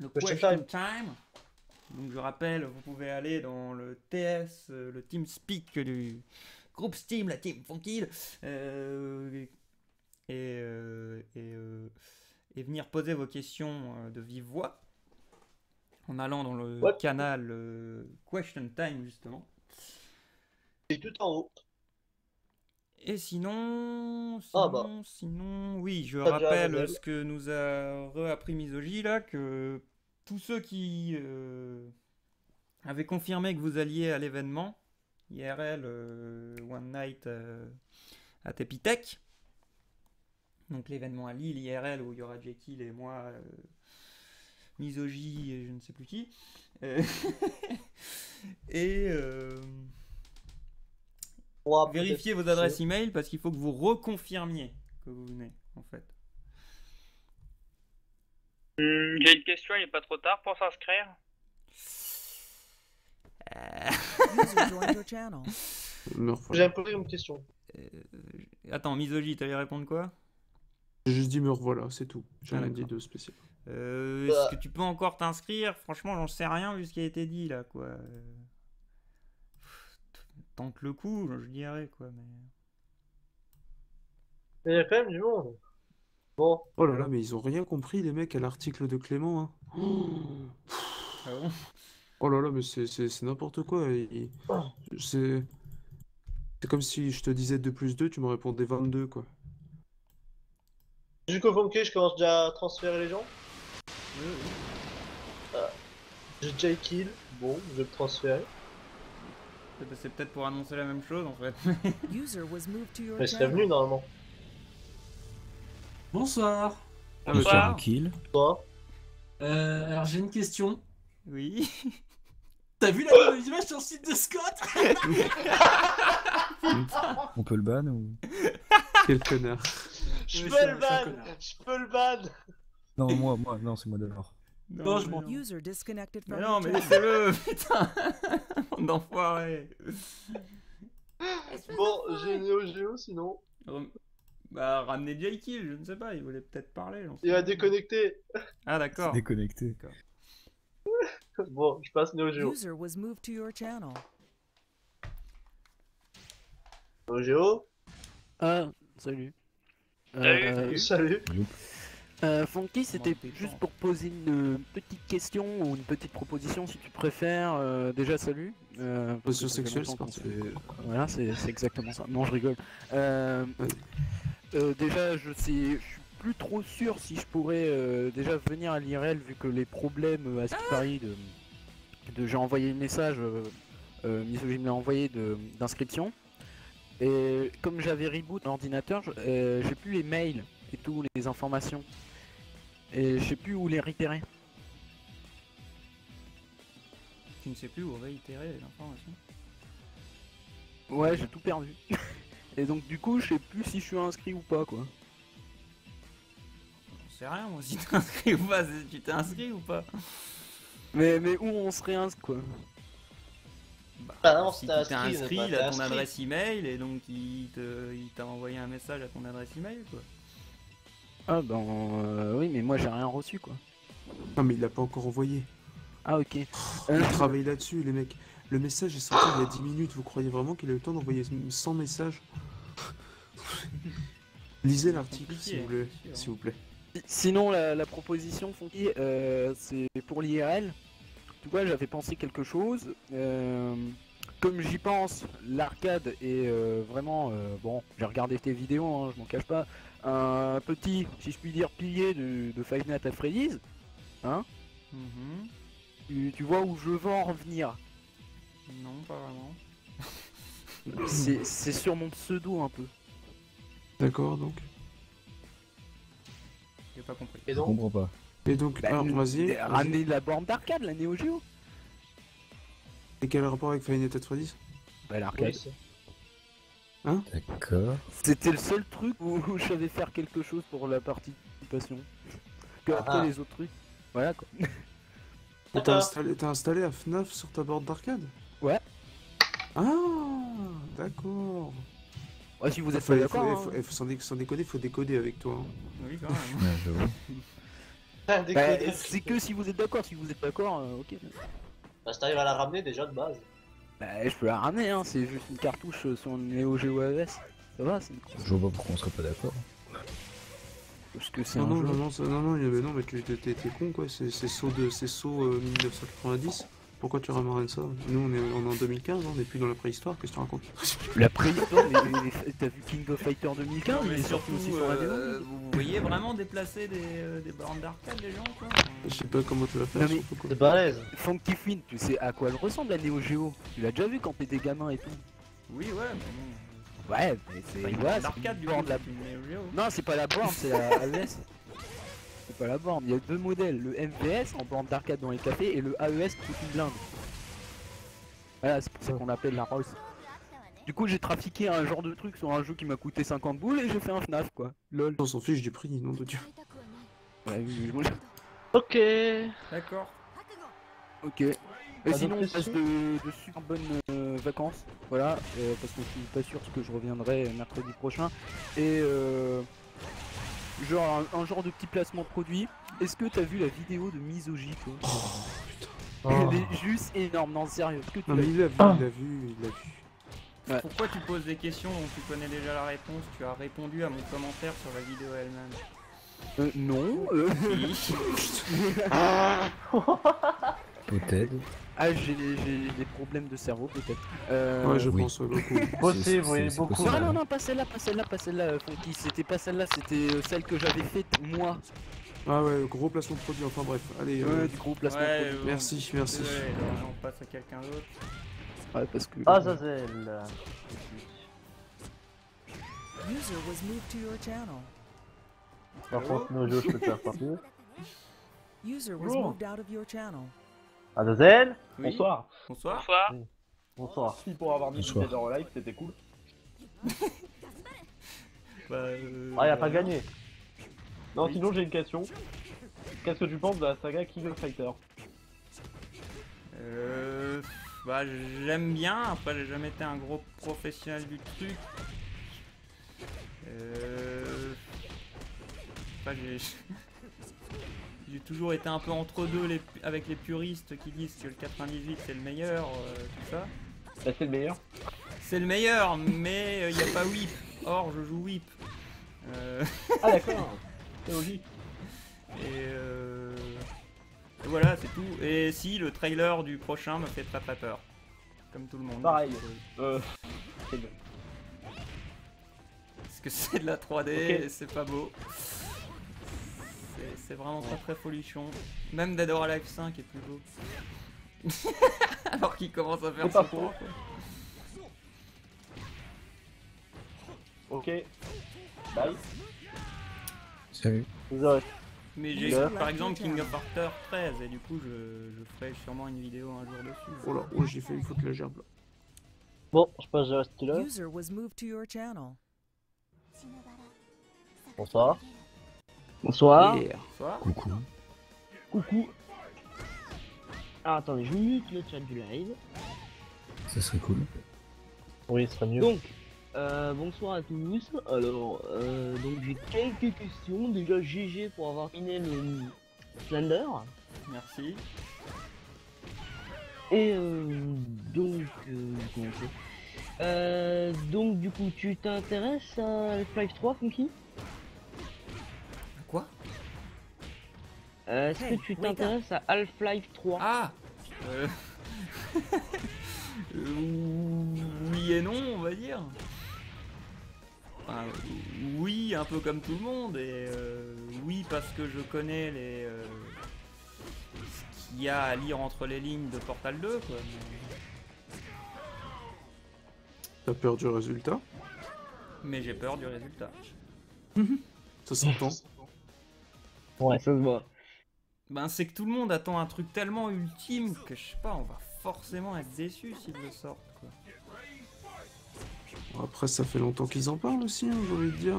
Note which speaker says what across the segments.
Speaker 1: le
Speaker 2: Question
Speaker 1: question
Speaker 2: time.
Speaker 1: time. Donc je rappelle, vous pouvez aller dans le TS, le TeamSpeak du groupe Steam, la Team Funky, euh, et venir poser vos questions de vive voix en allant dans le
Speaker 2: Ouais,
Speaker 1: canal Question Time justement.
Speaker 2: c'est tout en haut.
Speaker 1: Et sinon,
Speaker 2: Ah bah,
Speaker 1: oui, je
Speaker 2: t'as déjà
Speaker 1: rappelle
Speaker 2: Amazon.
Speaker 1: ce que nous a réappris Misogi là, que tous ceux qui avaient confirmé que vous alliez à l'événement IRL One Night à Tepitech, donc l'événement à Lille IRL où il y aura Jekyll et moi, Misogi et je ne sais plus qui, euh, et
Speaker 2: On pourra peut-être
Speaker 1: vérifiez vos
Speaker 2: pousser.
Speaker 1: adresses email parce qu'il faut que vous reconfirmiez que vous venez en fait.
Speaker 3: J'ai une question, il n'est pas trop tard pour s'inscrire?
Speaker 4: User joined your channel.
Speaker 5: Me
Speaker 2: J'ai
Speaker 5: revoilà.
Speaker 2: posé une question.
Speaker 1: Attends, Misogi, t'allais répondre quoi?
Speaker 5: J'ai juste dit me revoilà, c'est tout. J'ai
Speaker 1: Ah,
Speaker 5: rien dit
Speaker 1: d'accord.
Speaker 5: de spécial.
Speaker 1: Est-ce que tu peux encore t'inscrire? Franchement, j'en sais rien vu ce qui a été dit là, quoi. Tente le coup, je dirais, quoi. Mais...
Speaker 2: Mais il y a quand même du monde. Bon,
Speaker 5: Oh là là, mais ils ont rien compris, les mecs, à l'article de Clément, hein.
Speaker 1: Ah bon?
Speaker 5: Oh là là, mais c'est n'importe quoi. C'est c'est comme si je te disais 2 plus 2, tu me répondais 22, quoi.
Speaker 2: du coup, Funky, je commence déjà à transférer les gens. Ah, j'ai déjà kill. Bon, je vais le transférer.
Speaker 1: C'est peut-être pour annoncer la même chose en fait.
Speaker 4: User was moved to your
Speaker 2: Mais il serait venu
Speaker 4: channel.
Speaker 2: normalement.
Speaker 6: Bonsoir.
Speaker 5: Ah bah
Speaker 3: Bonsoir.
Speaker 5: tiens,
Speaker 7: Tranquille.
Speaker 2: Toi.
Speaker 6: Alors j'ai une question.
Speaker 1: Oui.
Speaker 6: T'as vu la nouvelle image sur le site de Scott?
Speaker 7: On peut le ban ou...
Speaker 5: quel connard.
Speaker 2: Je
Speaker 6: Oui,
Speaker 2: peux
Speaker 6: c'est
Speaker 2: le
Speaker 6: un
Speaker 2: ban.
Speaker 6: connard.
Speaker 2: Je peux le ban.
Speaker 7: Non, non, c'est moi d'abord.
Speaker 6: Non, je m'en-
Speaker 4: User disconnected from
Speaker 1: Mais
Speaker 4: your
Speaker 1: non, mais
Speaker 4: channel.
Speaker 1: laissez-le, putain. Bande d'enfoirés.
Speaker 2: Bon, j'ai Neo Geo sinon.
Speaker 1: Bah, ramenez Jekyll, je ne sais pas, il voulait peut-être parler. j'en sais
Speaker 2: Il va
Speaker 1: rien.
Speaker 2: déconnecter.
Speaker 1: Ah, d'accord.
Speaker 7: Déconnecté.
Speaker 2: Bon, je passe Neo Geo.
Speaker 4: User was moved to your channel.
Speaker 2: Neo Geo.
Speaker 8: Ah, salut.
Speaker 3: Salut.
Speaker 2: Salut.
Speaker 8: Funky, c'était
Speaker 1: Comment t'es
Speaker 8: juste
Speaker 1: temps
Speaker 8: pour poser une petite question ou une petite proposition si tu préfères. Déjà, salut. Parce que
Speaker 5: Position
Speaker 8: ça fait
Speaker 5: sexuelle,
Speaker 8: longtemps
Speaker 5: c'est
Speaker 8: qu'on
Speaker 5: parti.
Speaker 8: fait- Voilà, c'est exactement ça. Non, je rigole. Déjà, je suis plus trop sûr si je pourrais déjà venir à l'IRL vu que les problèmes à ce qui paraît j'ai envoyé le message, Misogyne me l'a envoyé d'inscription. Et comme j'avais reboot l'ordinateur, j'ai plus les mails et tout, les informations. Et je sais plus où les réitérer.
Speaker 1: Tu ne sais plus où réitérer les informations.
Speaker 8: Ouais, j'ai tout perdu. Et donc du coup, je sais plus si je suis inscrit ou pas, quoi.
Speaker 1: J'en sais rien, moi, si t'es inscrit ou pas. Tu t'es inscrit ou pas?
Speaker 8: Mais où on serait inscrit, quoi.
Speaker 1: Bah,
Speaker 2: Ah non,
Speaker 1: si
Speaker 2: t'es
Speaker 1: tu t'es
Speaker 2: inscrit,
Speaker 1: inscrit,
Speaker 2: bah,
Speaker 1: il a
Speaker 2: t'es
Speaker 1: ton
Speaker 2: inscrit.
Speaker 1: adresse email et donc il t'a envoyé un message à ton adresse email, quoi.
Speaker 8: Ah ben oui, mais moi j'ai rien reçu, quoi.
Speaker 5: Non, mais il l'a pas encore envoyé.
Speaker 8: Ah ok.
Speaker 5: Il travaille là-dessus, les mecs. Le message est sorti il y a 10 minutes. Vous croyez vraiment qu'il a eu le temps d'envoyer 100 messages? Lisez
Speaker 1: C'est
Speaker 5: l'article,
Speaker 1: compliqué,
Speaker 5: s'il vous plaît.
Speaker 1: c'est sûr,
Speaker 5: S'il vous plaît.
Speaker 8: Sinon, la proposition, Funky, c'est pour l'IRL. Tu vois, j'avais pensé quelque chose. Comme j'y pense, l'arcade est vraiment... bon, j'ai regardé tes vidéos, hein, je m'en cache pas. Un petit, si je puis dire, pilier de Five Nights at Freddy's. Hein,
Speaker 1: Mhm.
Speaker 8: tu vois où je veux en revenir.
Speaker 1: Non, pas vraiment.
Speaker 8: C'est sur mon pseudo un peu.
Speaker 5: D'accord, donc.
Speaker 1: J'ai pas compris.
Speaker 2: Et
Speaker 7: Je
Speaker 2: donc,
Speaker 7: comprends pas.
Speaker 5: Et donc,
Speaker 8: Bah,
Speaker 5: alors, vas-y.
Speaker 8: Ramener la borne d'arcade, la Neo Geo.
Speaker 5: Et quel rapport avec Five Nights at Freddy's?
Speaker 8: Bah l'arcade.
Speaker 2: oui, c'est-
Speaker 7: D'accord.
Speaker 8: C'était le seul truc où je savais faire quelque chose pour la participation. Que après
Speaker 2: Ah.
Speaker 8: les autres trucs. Voilà quoi.
Speaker 5: Et t'as installé la FNAF sur ta borne d'arcade?
Speaker 8: Ouais.
Speaker 5: Ah, d'accord.
Speaker 8: Ouais, si vous êtes pas
Speaker 5: Faut,
Speaker 8: d'accord. hein.
Speaker 5: sans déconner, faut décoder avec toi. Hein.
Speaker 1: Oui, quand même.
Speaker 7: Ouais, j'avoue.
Speaker 2: Bah,
Speaker 8: Bah,
Speaker 2: déconner.
Speaker 8: c'est que si vous êtes d'accord, ok.
Speaker 2: Bah, si t'arrives à la ramener déjà de base.
Speaker 8: Bah, je peux la ramener, hein, c'est juste une cartouche sur une Neo Geo AES. Ça va, c'est
Speaker 7: Je vois pas pourquoi on serait pas d'accord.
Speaker 8: parce que c'est
Speaker 5: Non,
Speaker 8: un
Speaker 5: non,
Speaker 8: jeu.
Speaker 5: non, non, non, non, mais t'es con quoi, c'est saut 1990. Pourquoi tu ramènes ça? Nous on est en 2015, on est plus dans la préhistoire, qu'est-ce que tu racontes?
Speaker 8: La préhistoire, mais t'as vu King of Fighter 2015?
Speaker 1: Non, mais
Speaker 8: Il est sorti
Speaker 1: surtout,
Speaker 8: aussi sur la vidéo.
Speaker 1: vous voyez vraiment déplacer des bornes d'arcade, les gens, quoi.
Speaker 5: Je sais pas comment tu vas faire,
Speaker 8: Non, mais-
Speaker 5: surtout quoi.
Speaker 2: C'est balèze.
Speaker 8: Funky Finn, tu sais à quoi elle ressemble la Neo Geo? Tu l'as déjà vu quand t'étais gamin et tout?
Speaker 1: Oui, ouais, mais bon.
Speaker 8: Ouais, mais c'est
Speaker 1: Pas une
Speaker 8: ouais,
Speaker 1: borne
Speaker 8: c'est
Speaker 1: d'arcade,
Speaker 8: une
Speaker 1: du
Speaker 8: borne
Speaker 1: coup,
Speaker 8: de la-
Speaker 1: c'est une Neo Geo.
Speaker 8: Non, c'est pas la borne, c'est la AES. C'est pas la borne, il y a deux modèles, le MVS en borne d'arcade dans les cafés et le AES qui coûte une blinde. Voilà, c'est pour ça qu'on l'appelle la Rolls. Du coup, j'ai trafiqué un genre de truc sur un jeu qui m'a coûté 50 boules et j'ai fait un FNAF quoi. Lol.
Speaker 5: On s'en fiche du prix, nom de Dieu.
Speaker 8: Ouais, oui,
Speaker 2: Ok.
Speaker 1: D'accord.
Speaker 8: ok. Et
Speaker 2: Pas
Speaker 8: sinon, on
Speaker 2: d'autres
Speaker 8: passe
Speaker 2: questions
Speaker 8: de super bonnes vacances. Voilà, parce que je suis pas sûr parce que je reviendrai mercredi prochain. Et genre un genre de petit placement produit. Est-ce que t'as vu la vidéo de Misogi toi?
Speaker 2: Oh.
Speaker 8: Elle est juste énorme, non sérieux. Est-ce que tu
Speaker 5: Non
Speaker 8: l'as
Speaker 5: mais
Speaker 8: vu?
Speaker 5: il l'a vu, il l'a vu, il l'a vu.
Speaker 8: Ouais.
Speaker 1: Pourquoi tu poses des questions dont tu connais déjà la réponse? Tu as répondu à mon commentaire sur la vidéo elle-même.
Speaker 8: Non.
Speaker 1: Si.
Speaker 7: Peut-être.
Speaker 8: Ah, j'ai des problèmes de cerveau peut-être.
Speaker 5: Ouais, je
Speaker 7: oui.
Speaker 5: pense, ouais, beaucoup.
Speaker 2: Possible, oui,
Speaker 7: c'est
Speaker 2: beaucoup.
Speaker 7: possible.
Speaker 8: Non, non, non, pas celle-là, Funky. C'était pas celle-là, c'était celle que j'avais faite moi.
Speaker 5: Ah ouais, gros placement de produit, enfin bref, allez,
Speaker 8: Du gros placement
Speaker 1: Ouais,
Speaker 8: de produit.
Speaker 5: merci, merci.
Speaker 1: Désolé, on passe à quelqu'un d'autre.
Speaker 8: Ouais, parce que.
Speaker 2: Azazel.
Speaker 4: User was moved to your channel.
Speaker 2: Par contre, nos jeux, je peux te faire partir.
Speaker 4: User was
Speaker 2: Bonjour.
Speaker 4: moved out of your channel.
Speaker 2: Azazel.
Speaker 1: Oui.
Speaker 2: Bonsoir.
Speaker 1: Bonsoir.
Speaker 3: Bonsoir.
Speaker 2: Bonsoir.
Speaker 9: Merci pour avoir mis
Speaker 7: Bonsoir.
Speaker 9: Peter en live, c'était cool.
Speaker 1: Bah,
Speaker 2: Ah, y a pas gagné.
Speaker 9: Non,
Speaker 1: Oui.
Speaker 9: sinon j'ai une question. Qu'est-ce que tu penses de la saga King of Fighter?
Speaker 1: Bah, j'aime bien. Après, j'ai jamais été un gros professionnel du truc. Après, j'ai toujours été un peu entre deux avec les puristes qui disent que le 98 c'est le meilleur, tout ça.
Speaker 9: Bah, c'est le meilleur.
Speaker 1: C'est le meilleur, mais il n'y a pas whip. Or, je joue whip.
Speaker 9: Ah d'accord. C'est logique.
Speaker 1: Et voilà, c'est tout. Et si, le trailer du prochain me fait très très peur. Comme tout le monde.
Speaker 9: Pareil. C'est bon.
Speaker 1: Parce que c'est de la 3D
Speaker 9: Ok.
Speaker 1: et c'est pas beau. C'est vraiment très très folichon. Même Dead or Alive 5 est plus beau. Alors qu'il commence à faire
Speaker 9: C'est pas
Speaker 1: son
Speaker 9: faux.
Speaker 1: temps, quoi.
Speaker 9: Ok. Bye.
Speaker 7: Salut.
Speaker 2: Vous aurez-
Speaker 1: Mais j'ai
Speaker 2: Là.
Speaker 1: par exemple King of Fighter 13 et du coup je ferai sûrement une vidéo un jour dessus.
Speaker 5: Oh là, oh j'ai fait une faute légère là.
Speaker 2: Bon, je passe de rester là.
Speaker 4: User was moved to your channel.
Speaker 2: Bonsoir. Bonsoir.
Speaker 1: Bonsoir.
Speaker 7: Coucou.
Speaker 10: Coucou. Ah, attendez, je mute le chat du live.
Speaker 7: Ça serait cool.
Speaker 2: Oui, ce serait mieux.
Speaker 10: Donc, bonsoir à tous. Alors, donc j'ai quelques questions. Déjà, GG pour avoir fini le Slender.
Speaker 1: Merci.
Speaker 10: Et donc, comment c'est donc du coup, tu t'intéresses à Half-Life 3, Funky?
Speaker 1: Quoi?
Speaker 10: Est-ce
Speaker 4: Hey,
Speaker 10: que tu
Speaker 4: wake up.
Speaker 10: t'intéresses à Half-Life 3?
Speaker 1: Ah Oui et non, on va dire. Enfin, oui, un peu comme tout le monde, et oui parce que je connais ce qu'il y a à lire entre les lignes de Portal 2, quoi.
Speaker 5: T'as peur du résultat?
Speaker 1: Mais j'ai peur du résultat.
Speaker 5: Ça s'entend.
Speaker 10: Ouais, ça se voit.
Speaker 1: Ben c'est que tout le monde attend un truc tellement ultime que je sais pas, on va forcément être déçu s'ils le sortent, quoi.
Speaker 5: Bon, après ça fait longtemps qu'ils en parlent aussi, hein, j'ai envie de dire.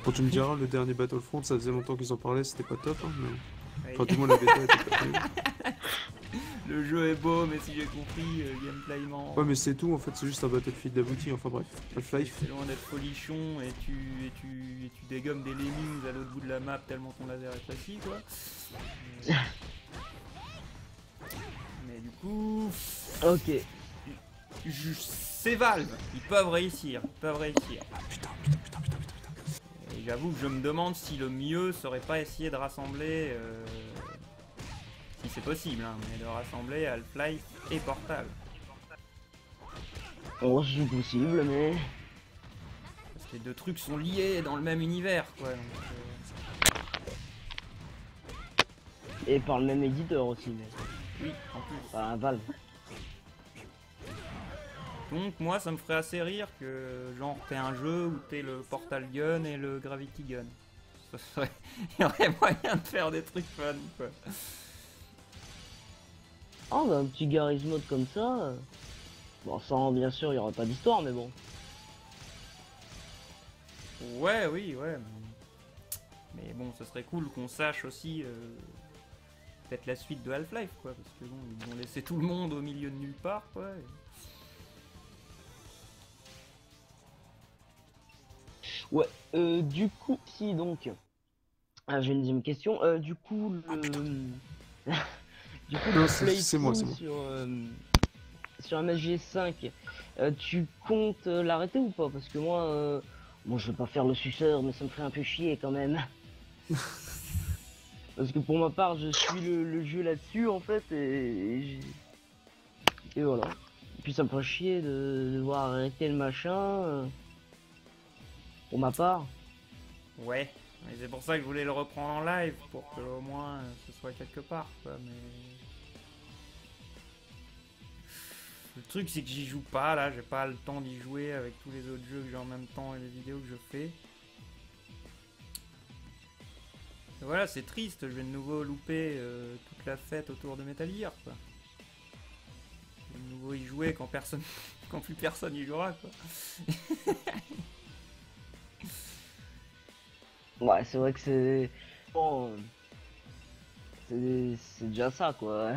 Speaker 5: Quand tu me diras, le dernier Battlefront, ça faisait longtemps qu'ils en parlaient, c'était pas top, hein, mais...
Speaker 1: Oui.
Speaker 5: Enfin, du moins la bêta était pas terrible.
Speaker 1: Le jeu est beau, mais si j'ai compris, gameplayment.
Speaker 5: Ouais, mais c'est tout en fait, c'est juste un Battlefield abouti, enfin bref. Half-Life.
Speaker 1: C'est loin d'être folichon et tu dégommes des lemmings à l'autre bout de la map tellement ton laser est précis, quoi. Mais du coup.
Speaker 10: Ok.
Speaker 1: C'est Valve, ils peuvent réussir,
Speaker 5: Putain.
Speaker 1: Et j'avoue que je me demande si le mieux serait pas essayer de rassembler, si c'est possible, hein, mais de rassembler Half-Life et Portal.
Speaker 10: Oh, c'est possible, mais.
Speaker 1: Parce que les deux trucs sont liés dans le même univers, quoi. Donc,
Speaker 10: Et par le même éditeur aussi, mais.
Speaker 1: oui, en plus.
Speaker 10: Enfin, Valve.
Speaker 1: Donc moi ça me ferait assez rire que genre t'aies un jeu où t'aies le Portal Gun et le Gravity Gun. Il y aurait moyen de faire des trucs fun, quoi.
Speaker 10: Ah, bah, un petit Garry's Mod comme ça. Bon, sans bien sûr, il y aura pas d'histoire, mais bon.
Speaker 1: Ouais, oui, ouais. Mais bon, ce serait cool qu'on sache aussi peut-être la suite de Half-Life, quoi. Parce que bon, ils vont laisser tout le monde au milieu de nulle part, quoi.
Speaker 10: Ouais, du coup, si donc. Ah, j'ai une deuxième question. Du coup, le. du coup,
Speaker 5: Non,
Speaker 10: le
Speaker 5: c'est moi, c'est
Speaker 10: playthrough
Speaker 5: moi.
Speaker 10: sur MSG5, tu comptes l'arrêter ou pas? Parce que moi, bon, je vais pas faire le suceur, mais ça me ferait un peu chier quand même. Parce que pour ma part, je suis le jeu là-dessus en fait, et voilà. Et puis ça me ferait chier de devoir arrêter le machin. Pour ma part.
Speaker 1: Ouais, mais c'est pour ça que je voulais le reprendre en live, pour que au moins ce soit quelque part, quoi, mais... Le truc c'est que j'y joue pas, là, j'ai pas le temps d'y jouer avec tous les autres jeux que j'ai en même temps et les vidéos que je fais. Et voilà, c'est triste, je vais de nouveau louper toute la fête autour de Metal Gear, quoi. Je vais de nouveau y jouer quand personne... quand plus personne y jouera, quoi.
Speaker 10: Ouais, c'est vrai que c'est... Bon... C'est déjà ça, quoi.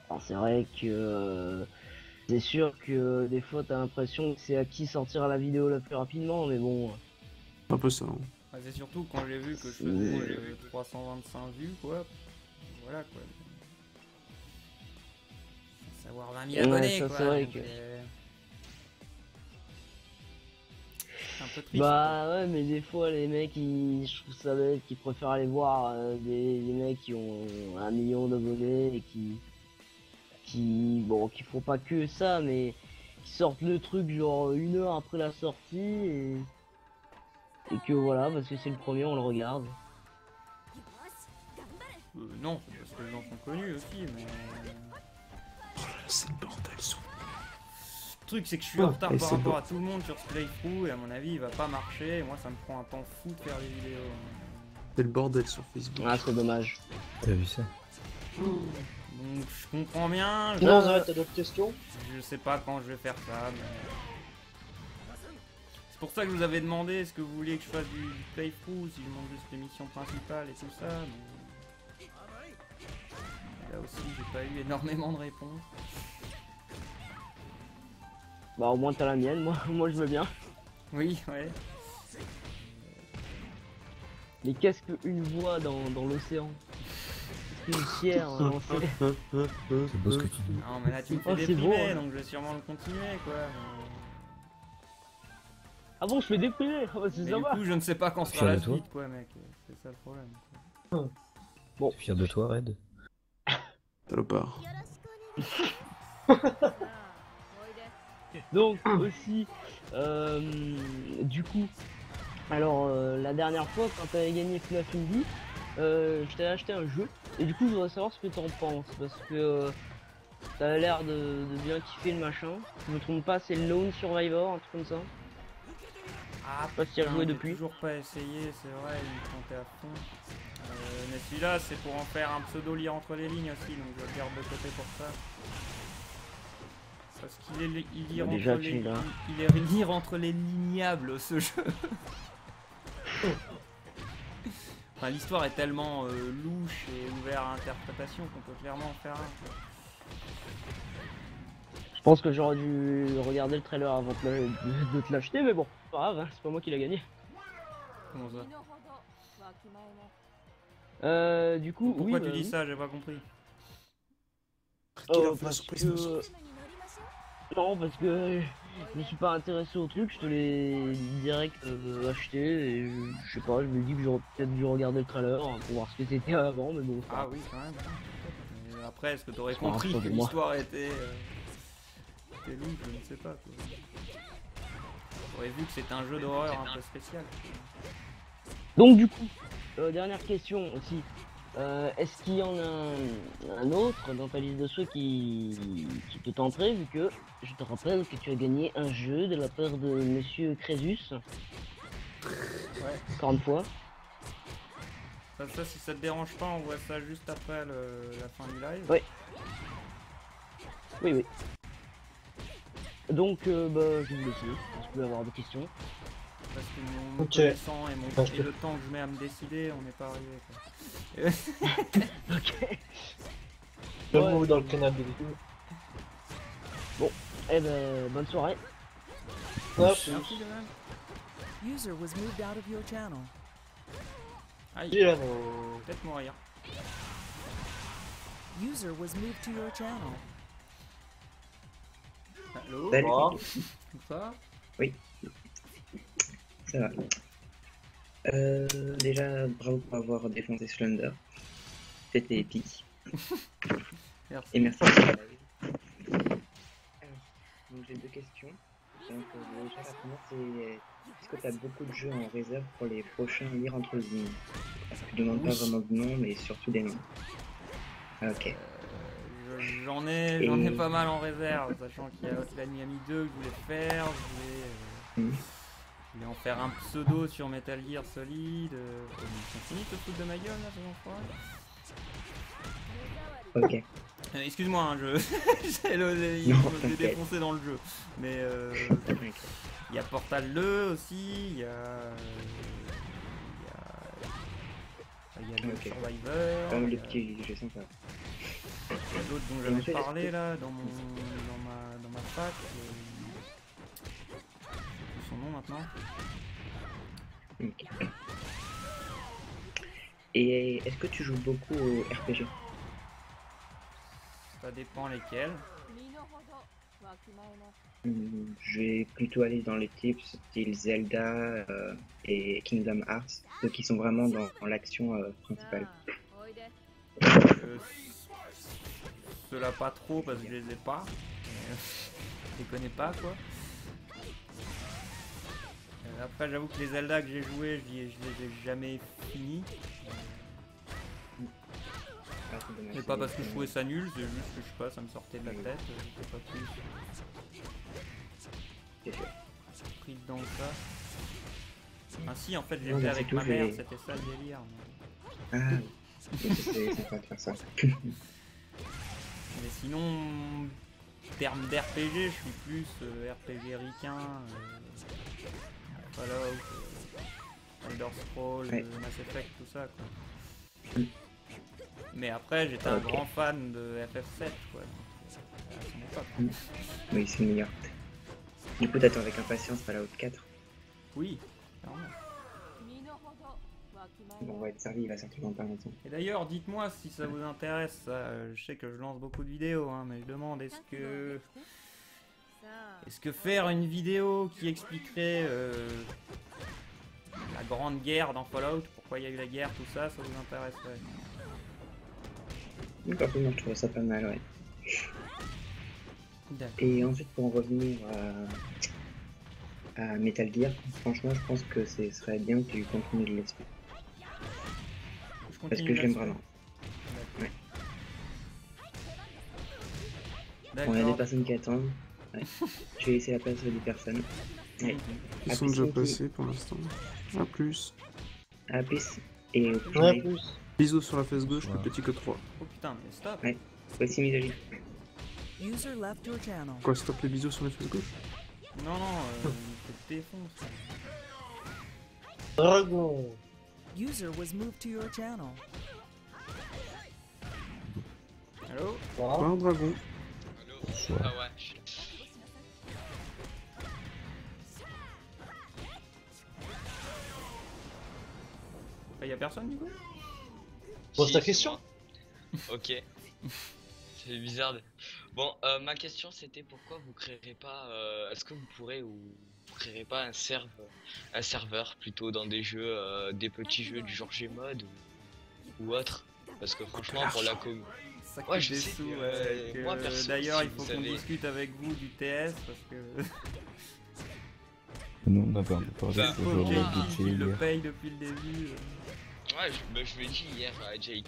Speaker 10: Alors, c'est vrai que... c'est sûr que des fois, t'as l'impression que c'est à qui sortira la vidéo le plus rapidement, mais bon...
Speaker 5: Un peu ça. Hein.
Speaker 1: Ouais, c'est surtout quand j'ai vu que je faisais 325 vues, quoi. Voilà, quoi. Savoir 20 000 abonnés,
Speaker 10: ça,
Speaker 1: quoi.
Speaker 10: c'est vrai
Speaker 1: Donc,
Speaker 10: que...
Speaker 1: un peu triste.
Speaker 10: Bah ouais, mais des fois les mecs, je trouve ça bête, qui préfèrent aller voir des mecs qui ont 1 million d'abonnés et qui font pas que ça, mais qui sortent le truc genre 1 heure après la sortie et que voilà, parce que c'est le premier, on le regarde.
Speaker 1: Non, c'est parce que les gens sont connus aussi, mais...
Speaker 5: C'est le bordel, son...
Speaker 1: Le truc c'est que je suis en retard par rapport à tout le monde sur ce playthrough et à mon avis il va pas marcher et moi ça me prend un temps fou de faire des vidéos.
Speaker 5: C'est le bordel sur Facebook.
Speaker 10: Ah, c'est dommage.
Speaker 7: T'as vu ça?
Speaker 1: Donc je comprends bien,
Speaker 2: Non, t'as d'autres questions?
Speaker 1: je sais pas quand je vais faire ça, mais... C'est pour ça que je vous avais demandé est-ce que vous vouliez que je fasse du playthrough, si je monte juste l'émission principale et tout ça, mais... Là aussi j'ai pas eu énormément de réponses.
Speaker 10: Bah au moins t'as la mienne, moi je veux bien.
Speaker 1: Oui, ouais.
Speaker 10: Mais qu'est-ce qu'une voix dans l'océan? Qu'est-ce qu'une pierre en
Speaker 7: C'est beau ce que tu dis.
Speaker 1: Non mais là tu me fais
Speaker 10: Oh, c'est
Speaker 1: déprimer,
Speaker 10: beau, hein.
Speaker 1: donc je vais sûrement le continuer, quoi.
Speaker 10: Ah bon, je fais déprimer, ah bah, c'est
Speaker 1: Mais du
Speaker 10: sympa.
Speaker 1: coup je ne sais pas quand
Speaker 7: Fier
Speaker 1: sera la
Speaker 7: de toi.
Speaker 1: suite, quoi, mec. C'est ça le problème, quoi.
Speaker 10: Bon.
Speaker 7: T'es fier de toi, Red?
Speaker 5: Salopard.
Speaker 10: Donc aussi, du coup, alors la dernière fois quand t'avais gagné FNAF Indie, je t'avais acheté un jeu et du coup je voudrais savoir ce que t'en penses parce que t'avais l'air de bien kiffer le machin. Si je me trompe pas, c'est Lone Survivor, un truc comme ça.
Speaker 1: Ah,
Speaker 10: Je sais pas si tu as joué
Speaker 1: j'ai
Speaker 10: depuis.
Speaker 1: toujours pas essayé, c'est vrai, il me tentait à fond. Mais celui-là, c'est pour en faire un pseudo lire entre les lignes aussi, donc je le garde de côté pour ça. Parce qu'il est lire
Speaker 10: Déjà,
Speaker 1: entre les,
Speaker 10: tu l'as.
Speaker 1: il est lire entre les lignables, ce jeu. Enfin, Enfin, l'histoire est tellement louche et ouverte à interprétation qu'on peut clairement en faire un.
Speaker 10: Je pense que j'aurais dû regarder le trailer avant de te l'acheter, mais bon, c'est pas grave, hein, c'est pas moi qui l'a gagné.
Speaker 1: Comment ça?
Speaker 10: Du coup,
Speaker 1: Pourquoi
Speaker 10: oui,
Speaker 1: tu dis
Speaker 10: oui.
Speaker 1: ça? J'ai pas compris.
Speaker 10: Parce que... Non, parce que je me suis pas intéressé au truc, je te l'ai direct acheté et je sais pas, je me dis que j'aurais peut-être dû regarder le trailer hein, pour voir ce que c'était avant, mais bon.
Speaker 1: Ah oui, quand même. Mais après, est-ce que t'aurais
Speaker 10: C'est pas
Speaker 1: compris
Speaker 10: grave
Speaker 1: que
Speaker 10: pour moi.
Speaker 1: l'histoire était louche? Je ne sais pas. J'aurais vu que c'était un jeu d'horreur un peu spécial.
Speaker 10: Donc du coup, dernière question aussi. Est-ce qu'il y en a un autre dans ta liste de souhaits qui te tenterait, vu que je te rappelle que tu as gagné un jeu de la part de Monsieur Crésus.
Speaker 1: Ouais.
Speaker 10: Encore une fois.
Speaker 1: Ça, si ça te dérange pas, on voit ça juste après la fin du live.
Speaker 10: Oui. Oui, oui. Donc, je vais vous laisser. Je peux avoir des questions.
Speaker 1: Parce que mon
Speaker 2: Ok.
Speaker 1: connaissant et le temps que je mets à me décider, on n'est pas arrivé.
Speaker 10: Ok.
Speaker 2: Bienvenue dans le canal de vidéo.
Speaker 10: Bon, eh ben, bonne soirée.
Speaker 1: Merci de même.
Speaker 4: User was moved out of your channel.
Speaker 1: Aïe,
Speaker 2: Bien,
Speaker 1: peut-être mourir.
Speaker 4: User was moved to your channel.
Speaker 1: Allô?
Speaker 11: Salut.
Speaker 1: Ça?
Speaker 11: Oui. Ça va. Déjà, bravo pour avoir défoncé Slender. C'était épique.
Speaker 1: Merci.
Speaker 11: Et merci pour la live. Alors, donc j'ai deux questions. Donc déjà la première c'est est-ce que tu as beaucoup de jeux en réserve pour les prochains lire entre lignes? Je demande pas vraiment de noms mais surtout des noms. Ah, ok.
Speaker 1: J'en ai pas mal en réserve, sachant qu'il y a Hotline Miami 2 que je voulais faire, je voulais en faire un pseudo sur Metal Gear Solid. Ils sont finis de te foutre de ma gueule là, ces enfoirés.
Speaker 11: Ok.
Speaker 1: Excuse-moi, hein, j'ai défoncé dans le jeu. Mais il y a Portal 2 aussi, il y a le Survivor.
Speaker 11: Pas mal de petits jeux sympas.
Speaker 1: Il y a d'autres dont j'avais parlé là dans ma fac. C'est son nom maintenant.
Speaker 11: Ok. Et est-ce que tu joues beaucoup au RPG?
Speaker 1: Ça dépend lesquels.
Speaker 11: Je vais plutôt aller dans les types style Zelda et Kingdom Hearts, ceux qui sont vraiment dans l'action principale.
Speaker 1: Ceux-là pas trop parce que je les ai pas. Je les connais pas quoi. Après j'avoue que les Zelda que j'ai joué, je les ai jamais finis. Mais pas parce que je trouvais ça nul, c'est juste que je sais pas, ça me sortait de la tête, je sais pas plus. Pris dedans que ça. Ah si, en fait j'ai fait avec ma mère, c'était ça le délire. Mais...
Speaker 11: Ah, c'est sympa de faire ça.
Speaker 1: Mais sinon, en termes d'RPG, je suis plus RPG ricain, Fallout, Elder Scrolls, Mass Effect, tout ça quoi. Mais après, j'étais un grand fan de FF7 quoi. Donc,
Speaker 11: oui, c'est meilleur. Du coup, t'attends avec impatience Fallout 4.
Speaker 1: Oui, clairement.
Speaker 11: Bon, on va être servi, il va certainement pas longtemps.
Speaker 1: Et d'ailleurs, dites-moi si ça vous intéresse, ça, je sais que je lance beaucoup de vidéos, hein, mais je demande est-ce que faire une vidéo qui expliquerait la grande guerre dans Fallout, pourquoi il y a eu la guerre, tout ça, ça vous intéresserait?
Speaker 11: Personnellement, je trouve ça pas mal, ouais. Et ensuite, pour en revenir à Metal Gear, franchement, je pense que ce serait bien que tu continues de l'expliquer. Parce que je l'aime vraiment. Ouais. On a des personnes qui attendent. Ouais. Je vais laisser la place à des personnes. Ouais.
Speaker 5: Ils sont déjà passés pour l'instant. A plus.
Speaker 11: A plus. Et au
Speaker 2: Ouais, plus.
Speaker 5: Bisous sur la fesse gauche, plus petit que 3.
Speaker 1: Oh putain, mais stop.
Speaker 11: Ouais. Voici misogyne.
Speaker 4: User left your channel.
Speaker 5: Quoi, stop les bisous sur la fesse gauche?
Speaker 1: Non, non, c'est défonce.
Speaker 2: Dragon.
Speaker 4: User was moved to your channel.
Speaker 1: Allô?
Speaker 2: Voilà.
Speaker 5: Pas un dragon.
Speaker 7: Soit.
Speaker 12: Ah ouais.
Speaker 1: Bah, y a personne du coup?
Speaker 2: Pose ta
Speaker 12: c'est
Speaker 2: question.
Speaker 12: moi. Ok. C'est bizarre. Bon, ma question c'était pourquoi vous créerez pas. Est-ce que vous pourrez ou vous créerez pas un serveur plutôt dans des jeux, des petits jeux du genre Gmod ou autre? Parce que franchement, pour la com.
Speaker 1: Ça coûte
Speaker 12: Ouais, je
Speaker 1: des
Speaker 12: sais,
Speaker 1: sous,
Speaker 12: moi perso,
Speaker 1: d'ailleurs,
Speaker 12: si
Speaker 1: il faut
Speaker 12: vous
Speaker 1: qu'on
Speaker 12: savez-
Speaker 1: discute avec vous du TS parce que
Speaker 7: Nous, on avait un peu parlé
Speaker 12: Bah,
Speaker 7: de ce
Speaker 1: pauvre
Speaker 7: genre de
Speaker 1: Jake,
Speaker 7: budget
Speaker 1: il le
Speaker 7: hier.
Speaker 1: paye depuis le début.
Speaker 12: Ouais, je lui ai dit hier à Jay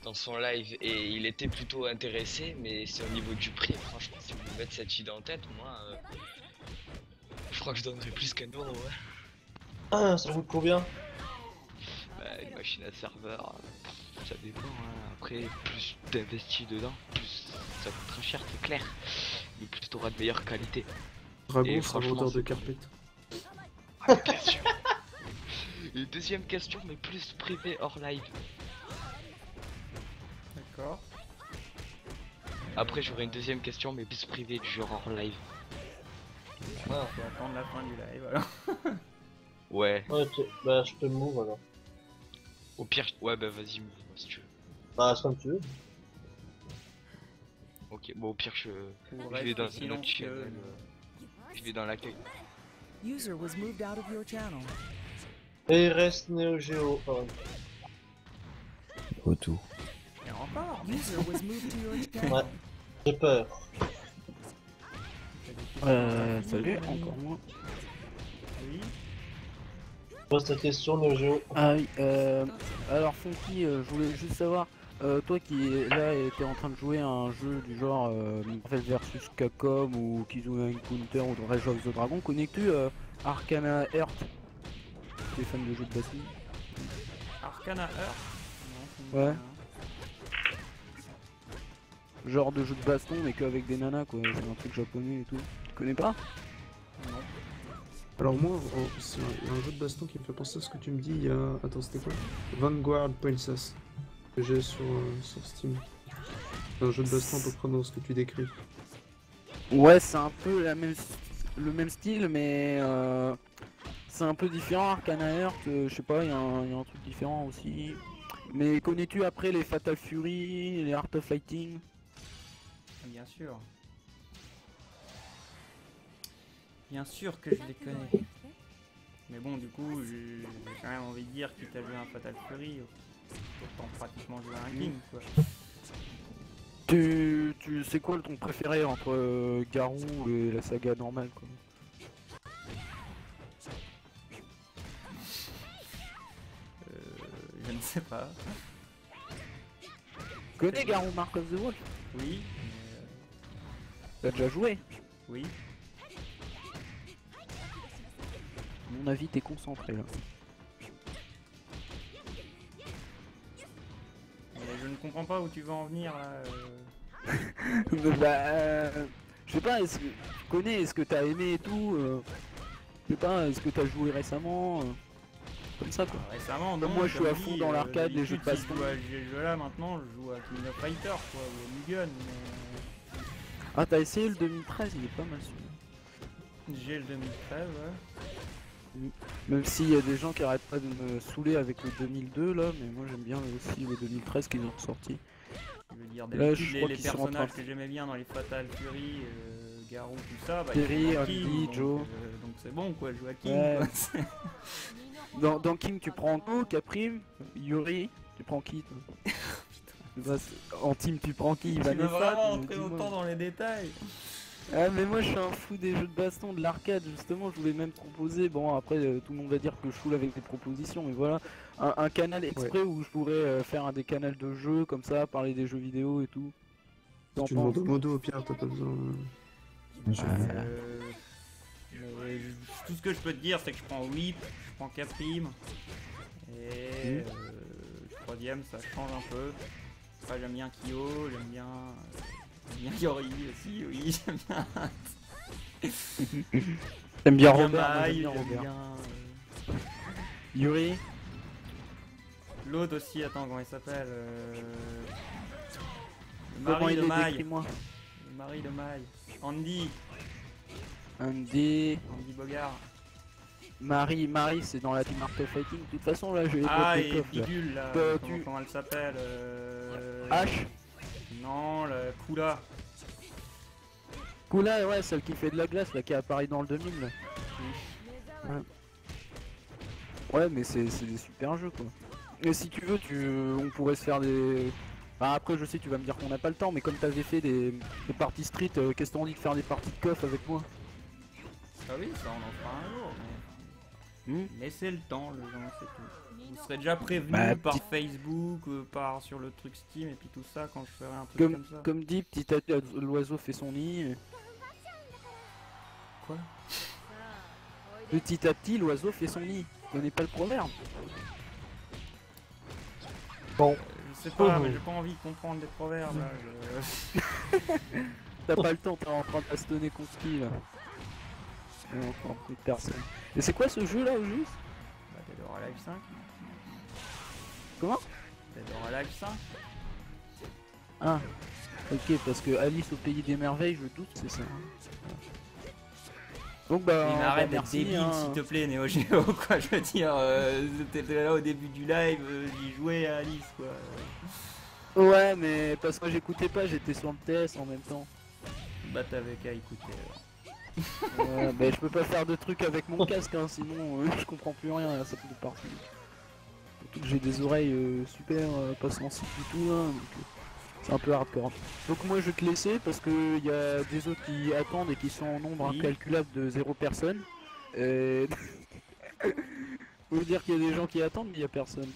Speaker 12: dans son live et il était plutôt intéressé, mais c'est au niveau du prix. Franchement, si vous mettez cette idée en tête, moi, je crois que je donnerais plus qu'un euro. Ouais.
Speaker 2: Ah, ça coûte combien?
Speaker 12: Bah, une machine à serveur, ça dépend. Hein. Après, plus t'investis dedans, plus ça coûtera cher, c'est clair. Mais plus t'auras de meilleure qualité.
Speaker 5: Dragon,
Speaker 12: Et
Speaker 5: c'est un
Speaker 12: franchement,
Speaker 5: vendeur de
Speaker 12: c'est-
Speaker 5: carpette.
Speaker 12: Bien sûr. Et deuxième question, mais plus privé hors live.
Speaker 1: D'accord.
Speaker 12: Après, j'aurai une deuxième question, mais plus privée du genre hors live.
Speaker 2: Ah.
Speaker 1: Faut attendre la fin du live alors.
Speaker 12: Ouais.
Speaker 2: Ouais, bah je te move alors.
Speaker 12: Au pire, ouais, bah vas-y, move si tu veux.
Speaker 2: Bah c'est comme tu veux.
Speaker 12: Ok, bon, au pire, je
Speaker 1: Pour
Speaker 12: vais
Speaker 1: rester
Speaker 12: dans un autre
Speaker 1: silencieux.
Speaker 12: channel. Je vais dans l'accueil.
Speaker 4: User was moved out of your channel.
Speaker 2: Et reste Neo Geo.
Speaker 7: Retour.
Speaker 1: Et encore.
Speaker 4: User was moved to your channel.
Speaker 2: Ouais. J'ai peur.
Speaker 8: Salut, encore moi.
Speaker 1: Oui.
Speaker 2: Pose ta question Neo Geo.
Speaker 8: Ah oui, alors Funky, je voulais juste savoir, toi qui là était en train de jouer à un jeu du genre Marvel vs Capcom ou Kizuna Counter ou Rage of the Dragon, connais-tu Arcana Heart? T'es fan de jeux de baston?
Speaker 1: Arcana Heart. Non, ça me dit
Speaker 8: Ouais.
Speaker 1: rien.
Speaker 8: Genre de jeu de baston mais qu'avec des nanas quoi, c'est un truc japonais et tout. Tu connais pas?
Speaker 1: Non.
Speaker 5: Alors moi, c'est un jeu de baston qui me fait penser à ce que tu me dis. Il y a... Attends, c'était quoi? Vanguard Princess. Que j'ai sur Steam. C'est un jeu de baston à peu près dans ce que tu décris.
Speaker 8: Ouais, c'est un peu le même style, mais c'est un peu différent. Arcana Heart, je sais pas, il y a un truc différent aussi. Mais connais-tu après les Fatal Fury, les Art of Fighting?
Speaker 1: Bien sûr. Bien sûr que je les connais. Mais bon, du coup, j'ai quand même envie de dire quitte à jouer un Fatal Fury, autant pratiquement jouer à un King, quoi.
Speaker 8: Tu sais quoi ton préféré entre Garou et la saga normale quoi?
Speaker 1: Je ne sais pas.
Speaker 8: Tu connais Garou Mark of the Wolf?
Speaker 1: Oui.
Speaker 8: T'as déjà joué?
Speaker 1: Oui.
Speaker 8: À mon avis, t'es concentré là.
Speaker 1: Mais je ne comprends pas où tu veux en venir là.
Speaker 8: Je sais pas, est-ce que tu connais, est-ce que t'as aimé et tout je sais pas, est-ce que t'as joué récemment comme ça quoi.
Speaker 1: Récemment,
Speaker 8: Comme
Speaker 1: non,
Speaker 8: moi je suis
Speaker 1: comme
Speaker 8: à
Speaker 1: dit,
Speaker 8: fond dans l'arcade, les jeux de
Speaker 1: d'habitude, si
Speaker 8: baston.
Speaker 1: je joue à ces jeux-là maintenant, je joue à King of Fighters quoi, ou à Mugen, mais...
Speaker 8: Ah t'as essayé le 2013, il est pas mal celui-là.
Speaker 1: J'ai le 2013, ouais.
Speaker 8: Même s'il y a des gens qui arrêtent pas de me saouler avec le 2002 là, mais moi j'aime bien aussi le 2013 qu'ils ont ressorti.
Speaker 1: Je veux dire,
Speaker 8: Là,
Speaker 1: d'habitude,
Speaker 8: je crois
Speaker 1: les
Speaker 8: qu'ils sont en train
Speaker 1: personnages
Speaker 8: de-
Speaker 1: que j'aimais bien dans les Fatal Fury, Garou, tout ça, bah,
Speaker 8: Terry,
Speaker 1: ils sont dans
Speaker 8: Andy,
Speaker 1: King,
Speaker 8: Joe.
Speaker 1: donc c'est bon quoi, je joue à King
Speaker 8: Ouais.
Speaker 1: quoi. c'est-
Speaker 8: Dans King tu prends Go, Caprim, Yuri, tu prends qui toi? Bah, en team tu prends qui?
Speaker 1: Tu veux
Speaker 8: Vanessa,
Speaker 1: vraiment entrer
Speaker 8: dis-moi.
Speaker 1: autant dans les détails?
Speaker 8: Ah mais moi je suis un fou des jeux de baston, de l'arcade justement, je voulais même proposer, bon après tout le monde va dire que je saoule avec des propositions, mais voilà, un canal exprès où je pourrais faire un des canals de jeux comme ça, parler des jeux vidéo et tout. T'en
Speaker 5: Tu demandes
Speaker 8: penses?
Speaker 5: au modo, au pire, t'as pas besoin.
Speaker 1: Tout ce que je peux te dire, c'est que je prends Whip, je prends Caprim, et troisième, ça change un peu. Après, j'aime bien Kyo, j'aime bien Yori aussi, oui, j'aime bien.
Speaker 8: T'aimes bien
Speaker 1: J'aime
Speaker 8: Robert, moi,
Speaker 1: Mai,
Speaker 8: j'aime bien
Speaker 1: j'aime
Speaker 8: Robert.
Speaker 1: bien,
Speaker 8: Yuri.
Speaker 1: L'autre aussi, attends, comment il s'appelle Le
Speaker 8: Comment
Speaker 1: mari
Speaker 8: il
Speaker 1: de
Speaker 8: est,
Speaker 1: Maï.
Speaker 8: décris-moi.
Speaker 1: Le mari de Maï. Andy.
Speaker 8: Andy.
Speaker 1: Andy Bogart.
Speaker 8: Marie, c'est dans la team Art of Fighting. De toute façon, là, je vais
Speaker 1: Ah,
Speaker 8: les
Speaker 1: et
Speaker 8: coffres, là.
Speaker 1: Bidule, là.
Speaker 8: Bah,
Speaker 1: Comment elle s'appelle
Speaker 8: H.
Speaker 1: Non, le Kula.
Speaker 8: Kula, ouais, celle qui fait de la glace, là, qui est apparue dans le 2000, là. Ouais. Ouais, mais c'est des super jeux, quoi. Et si tu veux, on pourrait se faire des... Bah, après, je sais, tu vas me dire qu'on n'a pas le temps, mais comme t'avais fait des parties street, qu'est-ce qu'on dit de faire des parties de coff avec moi?
Speaker 1: Ah oui, ça on en fera un jour, mais... Laissez le temps, le gens, c'est tout. Vous serez déjà prévenu
Speaker 8: Bah,
Speaker 1: par Facebook, par sur le truc Steam, et puis tout ça, quand je ferai un truc comme ça.
Speaker 8: Comme dit, petit à petit, l'oiseau fait son nid.
Speaker 1: Quoi?
Speaker 8: Petit à petit, l'oiseau fait son nid. Vous connaissez pas le proverbe?
Speaker 2: Bon.
Speaker 1: Je sais pas, mais j'ai pas envie de comprendre des proverbes, là.
Speaker 8: T'as pas le temps, t'es en train de bastonner contre qui, là? Et encore plus de personne. Et c'est quoi ce jeu, là, au juste?
Speaker 1: Bah, Dead or Alive 5.
Speaker 8: Comment?
Speaker 1: Dead or Alive 5.
Speaker 8: Ah, ok, parce que Alice au pays des merveilles, je doute, c'est ça. Donc bah,
Speaker 1: Oui, mais arrête d'être
Speaker 8: merci,
Speaker 1: débile,
Speaker 8: hein.
Speaker 1: s'il te plaît, Neo Geo, quoi, je veux dire, t'étais là au début du live, j'y jouais à Alice, quoi.
Speaker 8: Ouais, mais parce que j'écoutais pas, j'étais sur le TS en même temps.
Speaker 1: Bah t'avais qu'à écouter, alors.
Speaker 8: Ouais, mais je peux pas faire de trucs avec mon casque, hein, sinon je comprends plus rien, là, ça fait de partie. Surtout que j'ai des oreilles super pas sensibles du tout, là, donc c'est un peu hardcore. Donc moi je vais te laisser parce que y a des autres qui attendent et qui sont en nombre incalculable de 0 personnes. Et... Faut dire qu'il y a des gens qui attendent mais il y a personne.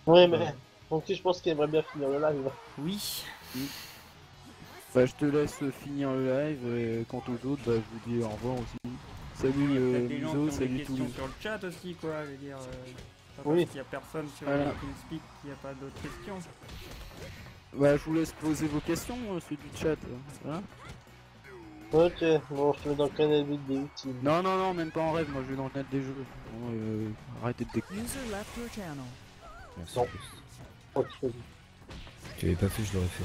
Speaker 2: Ouais, mais donc je pense qu'il aimerait bien finir le live.
Speaker 1: Oui.
Speaker 8: Bah je te laisse finir le live et quant aux autres, bah je vous dis au revoir aussi. Salut
Speaker 1: Peut-être des gens qui
Speaker 8: Miso,
Speaker 1: ont des
Speaker 8: salut
Speaker 1: questions
Speaker 8: Toulouse.
Speaker 1: sur le chat aussi, quoi, je veux dire, pas
Speaker 2: Oui.
Speaker 1: parce qu'il y a personne sur
Speaker 8: Voilà.
Speaker 1: TeamSpeak qu'il n'y a pas d'autres questions.
Speaker 8: Bah je vous laisse poser vos questions, ceux du chat. Voilà.
Speaker 2: Ok, bon, je te mets dans le canal vide des utiles.
Speaker 8: Non, non, non, même pas en rêve, moi je vais dans le net des jeux. Bon, arrêtez de déconner.
Speaker 4: User left your channel.
Speaker 7: Merci.
Speaker 2: Non. Ok, vas-y.
Speaker 7: Tu l'avais pas fait, je l'aurais fait.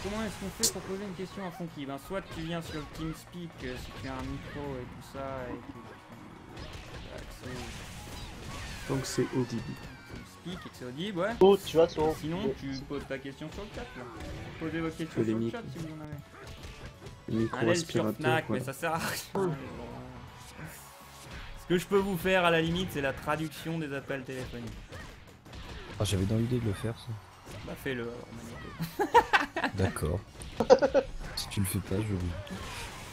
Speaker 1: Comment est-ce qu'on fait pour poser une question à Fonky? Ben soit tu viens sur le TeamSpeak si tu as un micro et tout ça et que tu as accès
Speaker 5: Donc c'est audible.
Speaker 1: au TeamSpeak et que c'est audible, ouais.
Speaker 2: Oh, tu vas sur...
Speaker 1: Sinon tu poses ta question sur le chat là. Posez vos questions
Speaker 5: les
Speaker 1: sur le
Speaker 5: micros.
Speaker 1: chat si vous en avez.
Speaker 5: Le micro
Speaker 1: Un L sur
Speaker 5: aspirateur,
Speaker 1: Fnac,
Speaker 5: voilà.
Speaker 1: mais ça sert à rien. Ce que je peux vous faire à la limite c'est la traduction des appels téléphoniques.
Speaker 7: Ah, j'avais dans l'idée de le faire, ça.
Speaker 1: Bah fais-le alors, Magneto.
Speaker 7: D'accord. Si tu le fais pas, je...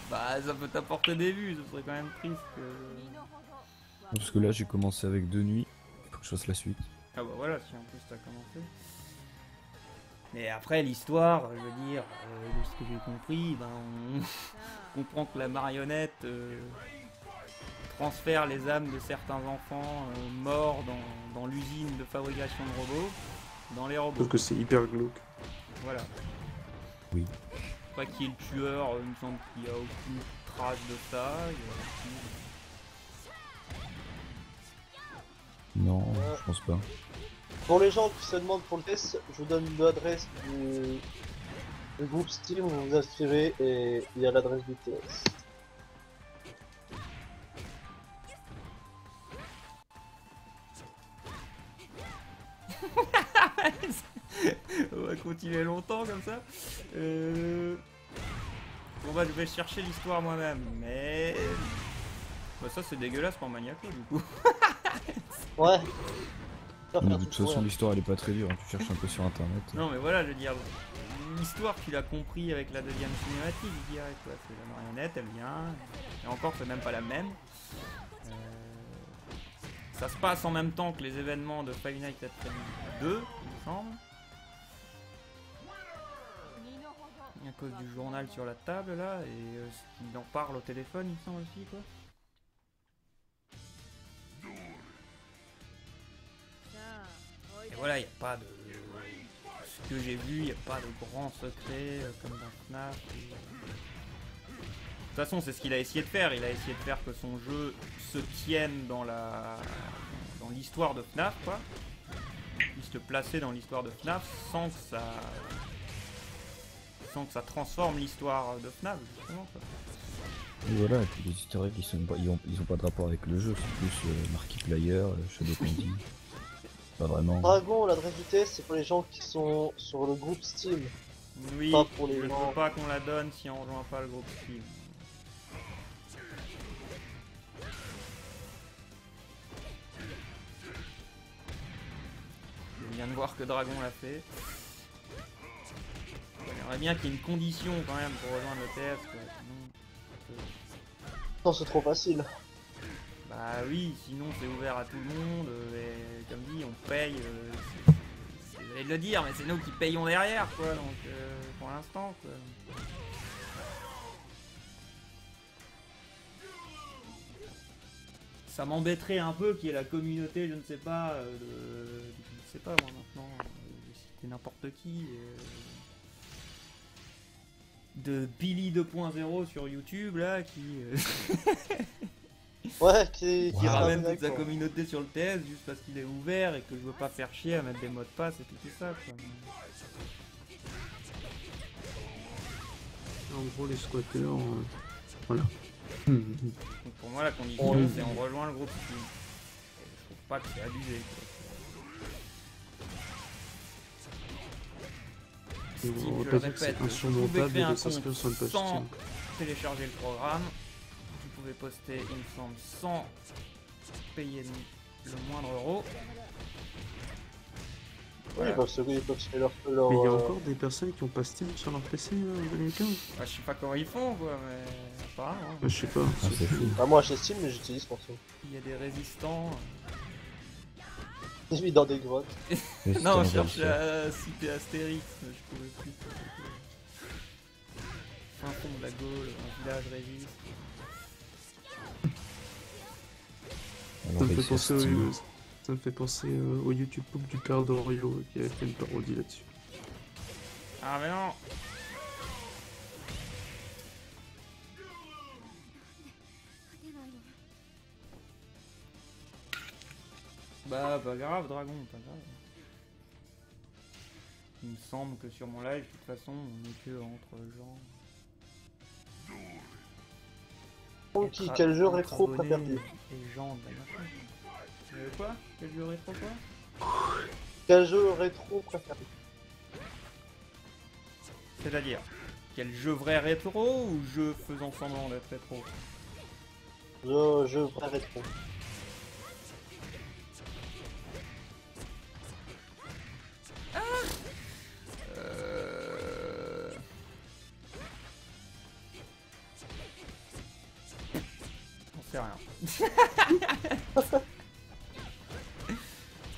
Speaker 1: Bah ça peut t'apporter des vues, ce serait quand même triste que...
Speaker 7: Parce que là, j'ai commencé avec 2 nuits. Faut que je fasse la suite.
Speaker 1: Ah bah voilà, si en plus t'as commencé. Mais après l'histoire, je veux dire, de ce que j'ai compris, ben on comprend que la marionnette transfère les âmes de certains enfants morts dans l'usine de fabrication de robots, dans les robots.
Speaker 5: Sauf que c'est hyper glauque.
Speaker 1: Voilà.
Speaker 7: Oui.
Speaker 1: Après qui est le tueur, il me semble qu'il n'y a aucune trace de ça.
Speaker 7: Non, je pense pas.
Speaker 2: Pour les gens qui se demandent pour le test, je vous donne l'adresse du groupe Steam, vous vous inscrivez et il y a l'adresse du TS.
Speaker 1: On va continuer longtemps comme ça. Bon bah je vais chercher l'histoire moi-même, mais... Bah ça c'est dégueulasse pour Maniaco du coup.
Speaker 2: Ouais.
Speaker 7: Mais de toute façon, l'histoire elle est pas très dure, hein. Tu cherches un peu sur internet.
Speaker 1: Non mais voilà, je veux dire, l'histoire tu l'as compris avec la deuxième cinématique, je dirais quoi. C'est la marionnette, elle vient, et encore c'est même pas la même. Ça se passe en même temps que les événements de Five Nights at Freddy's 2, il me semble. À cause du journal sur la table là, et il en parle au téléphone il me semble aussi quoi. Et voilà, il n'y a pas de... Ce que j'ai vu, il n'y a pas de grand secret comme dans FNAF. façon, c'est ce qu'il a essayé de faire. Il a essayé de faire que son jeu se tienne dans l'histoire de FNAF, quoi. Il puisse se placer dans l'histoire de FNAF sans que ça transforme l'histoire de FNAF, justement, quoi.
Speaker 7: Et voilà, et puis les easter eggs ils ont pas de rapport avec le jeu, c'est plus Markiplier, Shadow Candy. Pas vraiment.
Speaker 2: Dragon, l'adresse du test, c'est pour les gens qui sont sur le groupe Steam.
Speaker 1: Oui,
Speaker 2: pas pour les
Speaker 1: je ne
Speaker 2: gens.
Speaker 1: veux pas qu'on la donne si on rejoint pas le groupe Steam. Je viens de voir que Dragon l'a fait. J'aimerais bien qu'il y ait une condition quand même pour rejoindre le TS, quoi.
Speaker 2: Non, c'est trop facile.
Speaker 1: Bah oui, sinon c'est ouvert à tout le monde, et comme dit, on paye. C'est désolé de le dire, mais c'est nous qui payons derrière, quoi, donc pour l'instant, quoi. Ça m'embêterait un peu qu'il y ait la communauté, je ne sais pas, je sais pas moi maintenant, c'est n'importe qui. De Billy 2.0 sur YouTube là qui
Speaker 2: ouais qui
Speaker 1: ramène toute sa communauté sur le TS juste parce qu'il est ouvert et que je veux pas faire chier à mettre des mots de passe et tout ça, quoi.
Speaker 5: En gros les squatteurs voilà.
Speaker 1: Donc pour moi la condition c'est on rejoint le groupe Steam. Je trouve pas que c'est abusé, quoi. Steam, je le répète, vous pouvez créer un compte sans télécharger le programme. Vous pouvez poster, il me semble, sans payer le moindre euro.
Speaker 2: Voilà. Oui, ils peuvent se leur...
Speaker 5: Mais il y a encore des personnes qui ont pas Steam sur leur PC en 2015.
Speaker 1: Bah, je sais pas comment ils font, quoi, mais apparemment.
Speaker 5: Bah, je sais pas.
Speaker 7: C'est fou.
Speaker 2: Ah, moi j'ai Steam, mais j'utilise pour ça.
Speaker 1: Il y a des résistants.
Speaker 2: J'ai mis dans des grottes.
Speaker 1: Non, je cherche à citer Astérix, mais je pouvais plus. Fin fond de la Gaule, un village résiste.
Speaker 5: Ça me fait penser au YouTube Poop du père d'Orio qui avait fait une parodie là-dessus.
Speaker 1: Ah mais non. Bah pas grave Dragon, pas grave. Il me semble que sur mon live, de toute façon, on est que entre gens.
Speaker 2: Ok, quel jeu rétro préfères-tu?
Speaker 1: Et gens de la machin. Quoi? Quel jeu rétro quoi?
Speaker 2: Quel jeu rétro préfères-tu?
Speaker 1: C'est-à-dire, quel jeu vrai rétro ou jeu faisant semblant d'être rétro?
Speaker 2: Jeu vrai rétro.
Speaker 1: J'en sais rien.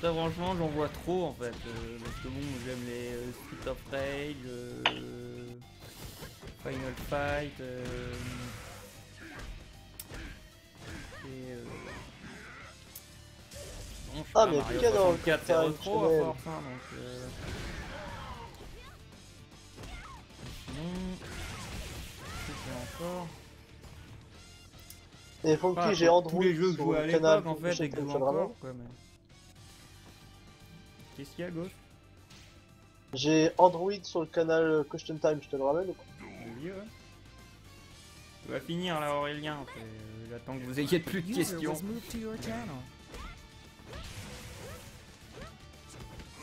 Speaker 1: Très franchement, j'en vois trop en fait. Parce que bon, j'aime les Street of Rage, Final Fight, bon,
Speaker 2: ah,
Speaker 1: mais
Speaker 2: plus qu'à dans le
Speaker 1: 4 c'est retro à force, hein, donc sinon, c'est encore.
Speaker 2: Et Funky, j'ai Android
Speaker 1: tous les jeux que je
Speaker 2: sur
Speaker 1: jouais à
Speaker 2: le canal
Speaker 1: l'époque en fait et que je joue
Speaker 2: Ramen.
Speaker 1: encore, quoi, mais... Qu'est-ce qu'il y a, Ghost?
Speaker 2: J'ai Android sur le canal Question Time, je te le ramène ou pas?
Speaker 1: Oui, ouais. Tu vas finir là, Aurélien. J'attends que vous ayez plus de questions.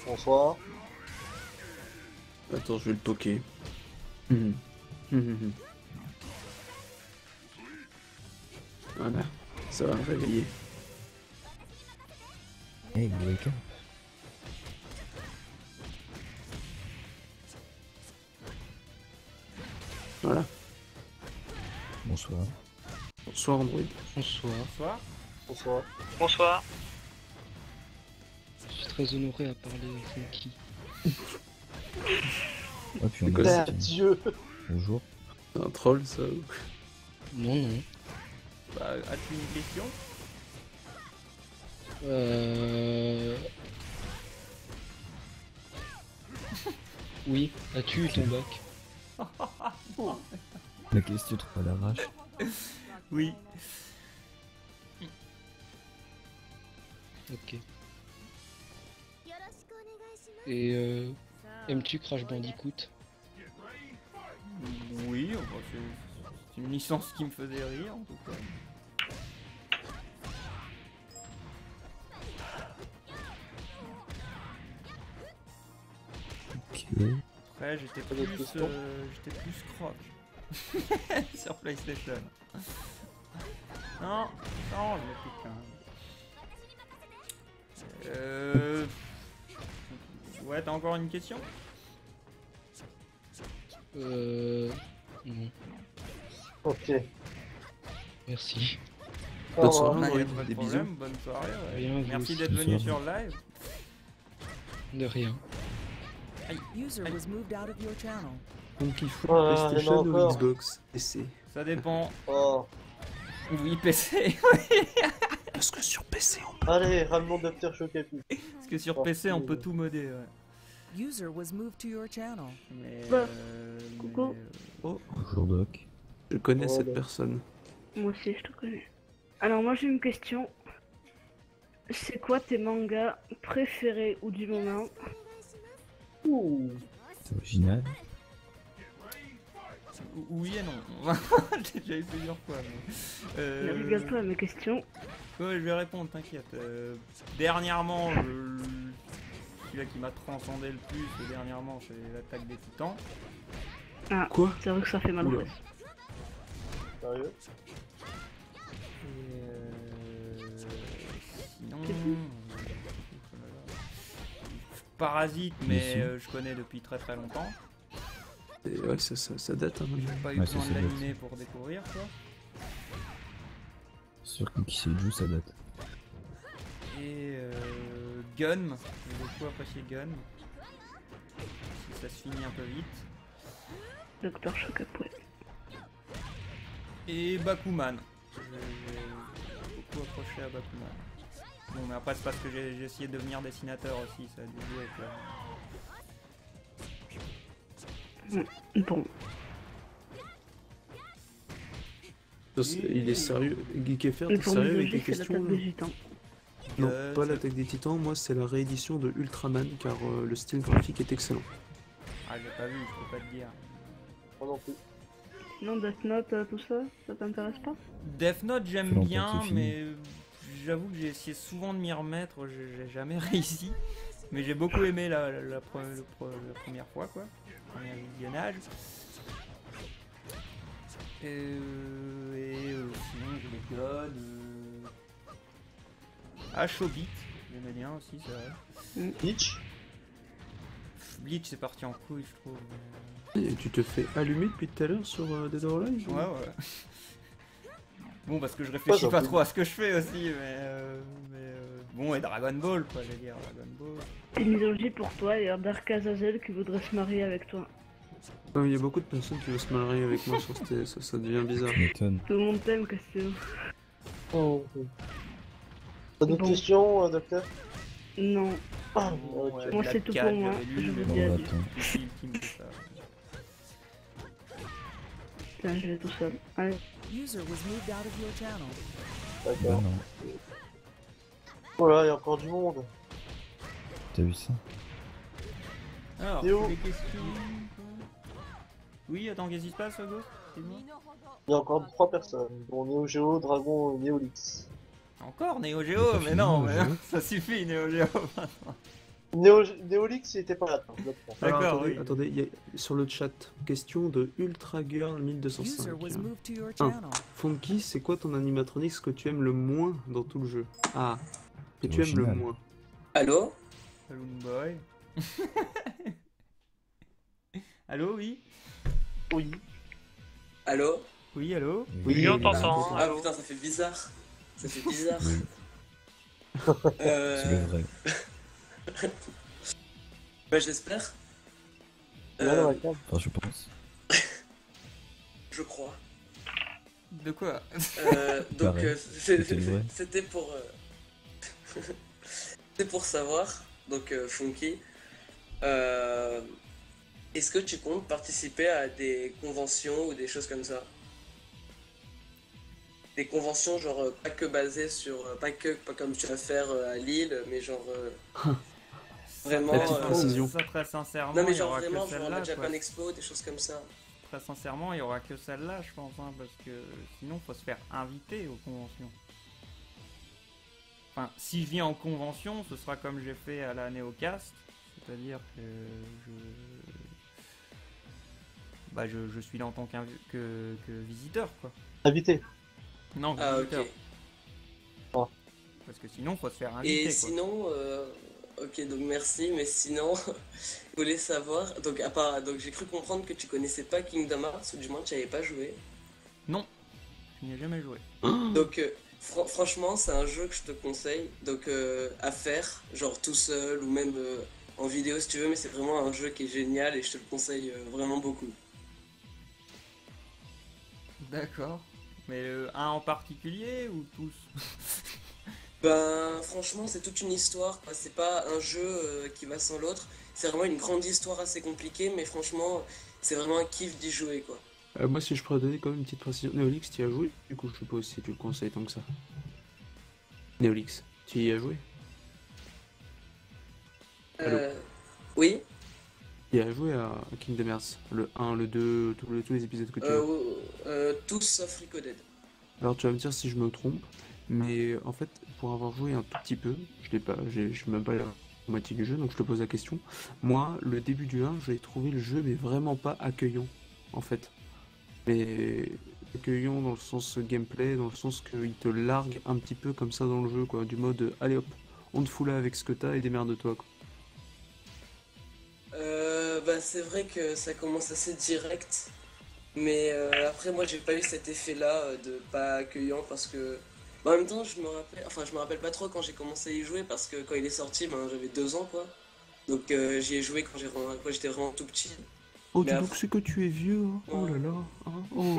Speaker 2: Bonsoir.
Speaker 5: Attends, je vais le poker. Voilà, ça va me réveiller.
Speaker 7: Hey, wake up.
Speaker 5: Voilà.
Speaker 7: Bonsoir.
Speaker 5: Bonsoir Android.
Speaker 8: Bonsoir.
Speaker 1: Bonsoir.
Speaker 2: Bonsoir.
Speaker 3: Bonsoir.
Speaker 8: Je suis très honoré à parler avec Funky.
Speaker 7: Ah, puis on
Speaker 2: a Dieu.
Speaker 7: Bonjour.
Speaker 5: C'est un troll ça?
Speaker 8: Non, non.
Speaker 1: Bah, as-tu une question?
Speaker 8: Oui, as-tu eu ton bac?
Speaker 7: La question trop à l'arrache.
Speaker 1: Oui.
Speaker 13: Ok. Et aimes-tu Crash Bandicoot?
Speaker 1: Oui, enfin, c'est une licence qui me faisait rire en tout cas.
Speaker 7: Ok.
Speaker 1: Après, j'étais plus croc sur PlayStation. Non, non, je l'ai plus qu'un. Ouais, t'as encore une question?
Speaker 13: Non.
Speaker 2: Ok.
Speaker 13: Merci.
Speaker 5: Bonne soirée,
Speaker 1: Pas
Speaker 5: Android.
Speaker 1: de
Speaker 5: Des
Speaker 1: problème,
Speaker 5: bisous.
Speaker 1: bonne soirée. Ouais.
Speaker 13: Rien, vous
Speaker 1: Merci
Speaker 13: aussi.
Speaker 1: d'être venu sur le live.
Speaker 13: De rien.
Speaker 4: User was moved out of your channel.
Speaker 5: Donc il faut
Speaker 2: Ah, il y
Speaker 5: PlayStation
Speaker 2: en a
Speaker 5: ou
Speaker 2: encore.
Speaker 5: Xbox PC.
Speaker 1: Ça dépend.
Speaker 2: Oh.
Speaker 1: Oui, PC.
Speaker 5: Parce que sur PC on peut.
Speaker 2: Allez, ramenons Dr. Chocapi.
Speaker 1: Parce que sur PC, on peut tout modder. Ouais.
Speaker 4: User was moved to your channel.
Speaker 1: Mais,
Speaker 14: Coucou.
Speaker 5: Oh,
Speaker 7: Bonjour Doc.
Speaker 5: je connais
Speaker 2: Oh,
Speaker 5: cette
Speaker 2: là.
Speaker 5: personne.
Speaker 14: Moi aussi, je te connais. Alors, moi, j'ai une question. C'est quoi tes mangas préférés ou du moment?
Speaker 2: Ouh.
Speaker 7: C'est original.
Speaker 1: Oui et non. J'ai déjà eu plusieurs fois. Mais...
Speaker 14: Ne rigole pas à mes questions.
Speaker 1: Ouais, je vais répondre, t'inquiète. Dernièrement, celui-là qui m'a transcendé le plus, dernièrement, c'est l'attaque des titans.
Speaker 14: Ah,
Speaker 5: Quoi?
Speaker 14: c'est vrai que ça fait mal au
Speaker 5: Oula.
Speaker 14: gosse.
Speaker 2: Sérieux?
Speaker 1: Et sinon.
Speaker 14: C'est tout.
Speaker 1: Parasite,
Speaker 7: Bien
Speaker 1: mais
Speaker 7: sûr.
Speaker 1: je connais depuis très très longtemps.
Speaker 5: Et ouais, ça date. Hein,
Speaker 1: J'ai pas eu
Speaker 7: Ouais,
Speaker 1: besoin
Speaker 7: ça
Speaker 1: de
Speaker 7: date.
Speaker 1: l'animer pour découvrir quoi.
Speaker 7: C'est sûr que qui sait joue, ça date.
Speaker 1: Et Gun, j'ai beaucoup apprécié Gun. Si ça se finit un peu vite.
Speaker 14: Docteur Chocapout.
Speaker 1: Et Bakuman. J'ai beaucoup accroché à Bakuman. Bon, mais après, c'est parce que j'ai essayé de devenir dessinateur aussi, ça a dû jouer avec
Speaker 14: Bon.
Speaker 5: Il est sérieux. Geekefer,
Speaker 14: Et
Speaker 5: t'es
Speaker 14: pour
Speaker 5: sérieux avec
Speaker 14: Misogy,
Speaker 5: les
Speaker 14: c'est
Speaker 5: questions
Speaker 14: l'attaque
Speaker 5: là
Speaker 14: des gitans.
Speaker 5: Non, pas l'attaque des titans, moi c'est la réédition de Ultraman car le style graphique est excellent.
Speaker 1: Ah, j'ai pas vu, je peux pas te dire.
Speaker 2: Moi non plus.
Speaker 14: Non, Death Note, tout ça, ça t'intéresse pas?
Speaker 1: Death Note,
Speaker 7: Ça
Speaker 1: j'aime
Speaker 7: fait longtemps
Speaker 1: bien,
Speaker 7: que c'est fini.
Speaker 1: mais j'avoue que j'ai essayé souvent de m'y remettre, j'ai jamais réussi. Mais j'ai beaucoup aimé la première fois, quoi. Le premier visionnage. Sinon, j'ai les Gun. Shobit, j'aimais bien aussi, c'est vrai.
Speaker 2: Bleach.
Speaker 1: Bleach, c'est parti en couille, je trouve.
Speaker 5: Et tu te fais allumer depuis tout à l'heure sur Dead or Alive?
Speaker 1: Ouais, ouais. Bon, parce que je réfléchis
Speaker 2: Ouais,
Speaker 1: pas
Speaker 2: ça
Speaker 1: trop à ce que je fais aussi, bon, et Dragon Ball, quoi, je veux dire, Dragon Ball.
Speaker 14: C'est Misogy pour toi et Dark Azazel qui voudrait se marier avec toi.
Speaker 5: Non, il y a beaucoup de personnes qui veulent se marier avec moi sur ça devient bizarre.
Speaker 7: Tu m'étonnes.
Speaker 14: Tout le monde t'aime, Castillo.
Speaker 2: Oh. T'as d'autres
Speaker 14: Bon.
Speaker 2: questions, docteur?
Speaker 14: Non.
Speaker 2: Ah,
Speaker 1: Bon,
Speaker 2: ok.
Speaker 1: ouais,
Speaker 14: Moi,
Speaker 1: Black
Speaker 14: c'est tout
Speaker 1: Cat,
Speaker 14: pour moi,
Speaker 1: j'avais lu,
Speaker 14: je
Speaker 1: mais
Speaker 14: vous
Speaker 1: bon,
Speaker 14: dis
Speaker 7: Bon,
Speaker 14: adieu.
Speaker 7: attends.
Speaker 1: c'est Phil qui me dit ça.
Speaker 14: Putain, je vais tout seul. Allez.
Speaker 4: User was moved out of your channel.
Speaker 7: Bah
Speaker 2: D'accord.
Speaker 7: non.
Speaker 2: Oh là, il y a encore du monde.
Speaker 7: T'as vu ça?
Speaker 1: Alors,
Speaker 2: Théo.
Speaker 1: les questions. Oui, attends, qu'est-ce qui se passe, Ghost? Dis-moi.
Speaker 2: Il y a encore 3 personnes, dont Neo Geo, Dragon et Neolix.
Speaker 1: Encore Neo
Speaker 7: J'ai
Speaker 1: Geo,
Speaker 7: pas
Speaker 1: mais
Speaker 7: fini,
Speaker 1: non,
Speaker 7: Neo
Speaker 1: mais
Speaker 7: Geo.
Speaker 1: ça suffit, Neo Geo.
Speaker 2: Neolix, il était pas là.
Speaker 5: Alors,
Speaker 1: D'accord,
Speaker 5: attendez,
Speaker 1: oui.
Speaker 5: attendez, il y a sur le chat, question de Ultra Girl
Speaker 4: User
Speaker 5: 1205.
Speaker 4: was moved to your
Speaker 5: 1.
Speaker 4: channel.
Speaker 5: Funky, c'est quoi ton animatronics que tu aimes le moins dans tout le jeu? Ah, que tu aimes le
Speaker 7: Original.
Speaker 5: moins.
Speaker 11: Allô?
Speaker 1: Balloon Boy. Allô, oui?
Speaker 2: Oui.
Speaker 11: Allô?
Speaker 1: Oui, allô?
Speaker 3: Oui, on t'entend.
Speaker 11: Ah putain, ça fait bizarre. Ça fait bizarre.
Speaker 7: Oui. C'est le vrai.
Speaker 11: Bah j'espère.
Speaker 2: Là, dans la cave.
Speaker 7: Enfin, je pense.
Speaker 11: Je crois.
Speaker 1: De quoi?
Speaker 11: Donc
Speaker 7: Pareil. C'était le vrai.
Speaker 11: c'était pour c'était pour savoir donc Funky est-ce que tu comptes participer à des conventions ou des choses comme ça?
Speaker 15: des conventions, genre pas que basées sur, pas comme tu vas faire à Lille, mais genre vraiment.
Speaker 5: La petite précision.
Speaker 1: Ça, très sincèrement,
Speaker 15: Non mais
Speaker 1: il y
Speaker 15: genre
Speaker 1: aura que
Speaker 15: vraiment, genre la
Speaker 1: celle-là,
Speaker 15: Japan
Speaker 1: quoi.
Speaker 15: Expo, des choses comme ça.
Speaker 1: Très sincèrement, il y aura que celle-là, je pense, hein, parce que sinon, faut se faire inviter aux conventions. Enfin, si je viens en convention, ce sera comme j'ai fait à la Neocast, c'est-à-dire que je suis là en tant que visiteur, quoi.
Speaker 2: Invité.
Speaker 1: Non,
Speaker 15: Ah,
Speaker 1: visiteur.
Speaker 15: ok.
Speaker 1: Parce que sinon, faut se faire inviter,
Speaker 15: Et
Speaker 1: quoi.
Speaker 15: sinon, ok, donc merci, mais sinon, je voulais savoir, donc donc j'ai cru comprendre que tu connaissais pas Kingdom Hearts, ou du moins tu n'y avais pas joué.
Speaker 1: Non, je n'y ai jamais joué.
Speaker 15: Donc franchement, c'est un jeu que je te conseille, donc à faire, genre tout seul ou même en vidéo si tu veux, mais c'est vraiment un jeu qui est génial et je te le conseille vraiment beaucoup.
Speaker 1: D'accord. Mais un en particulier ou tous?
Speaker 15: Ben franchement, c'est toute une histoire, quoi. C'est pas un jeu qui va sans l'autre, c'est vraiment une grande histoire assez compliquée, mais franchement, c'est vraiment un kiff d'y jouer, quoi.
Speaker 5: Moi, si je pourrais donner quand même une petite précision, Néolix, tu y as joué? Du coup, je sais pas si tu le conseilles tant que ça. Néolix, tu y as joué? Allô?
Speaker 15: Oui.
Speaker 5: Tu y as joué à Kingdom Hearts, le 1, le 2, tous les épisodes que tu as.
Speaker 15: Tous sauf Recoded.
Speaker 5: Alors tu vas me dire si je me trompe, mais en fait, pour avoir joué un tout petit peu, je l'ai pas, je suis même pas la moitié du jeu, donc je te pose la question. Moi, le début du 1, j'ai trouvé le jeu mais vraiment pas accueillant, en fait. Mais accueillant dans le sens gameplay, dans le sens qu'il te largue un petit peu comme ça dans le jeu, quoi, du mode allez hop, on te fout là avec ce que t'as et démerde-toi, quoi.
Speaker 15: Bah c'est vrai que ça commence assez direct, mais après moi j'ai pas eu cet effet-là de pas accueillant parce que en même temps je me rappelle pas trop quand j'ai commencé à y jouer parce que quand il est sorti ben, j'avais 2 ans quoi, donc j'y ai joué quand j'étais vraiment tout petit.
Speaker 5: Oh
Speaker 15: Mais
Speaker 5: dis
Speaker 15: après-
Speaker 5: donc c'est que tu es vieux, hein. Oh là là, hein. Oh.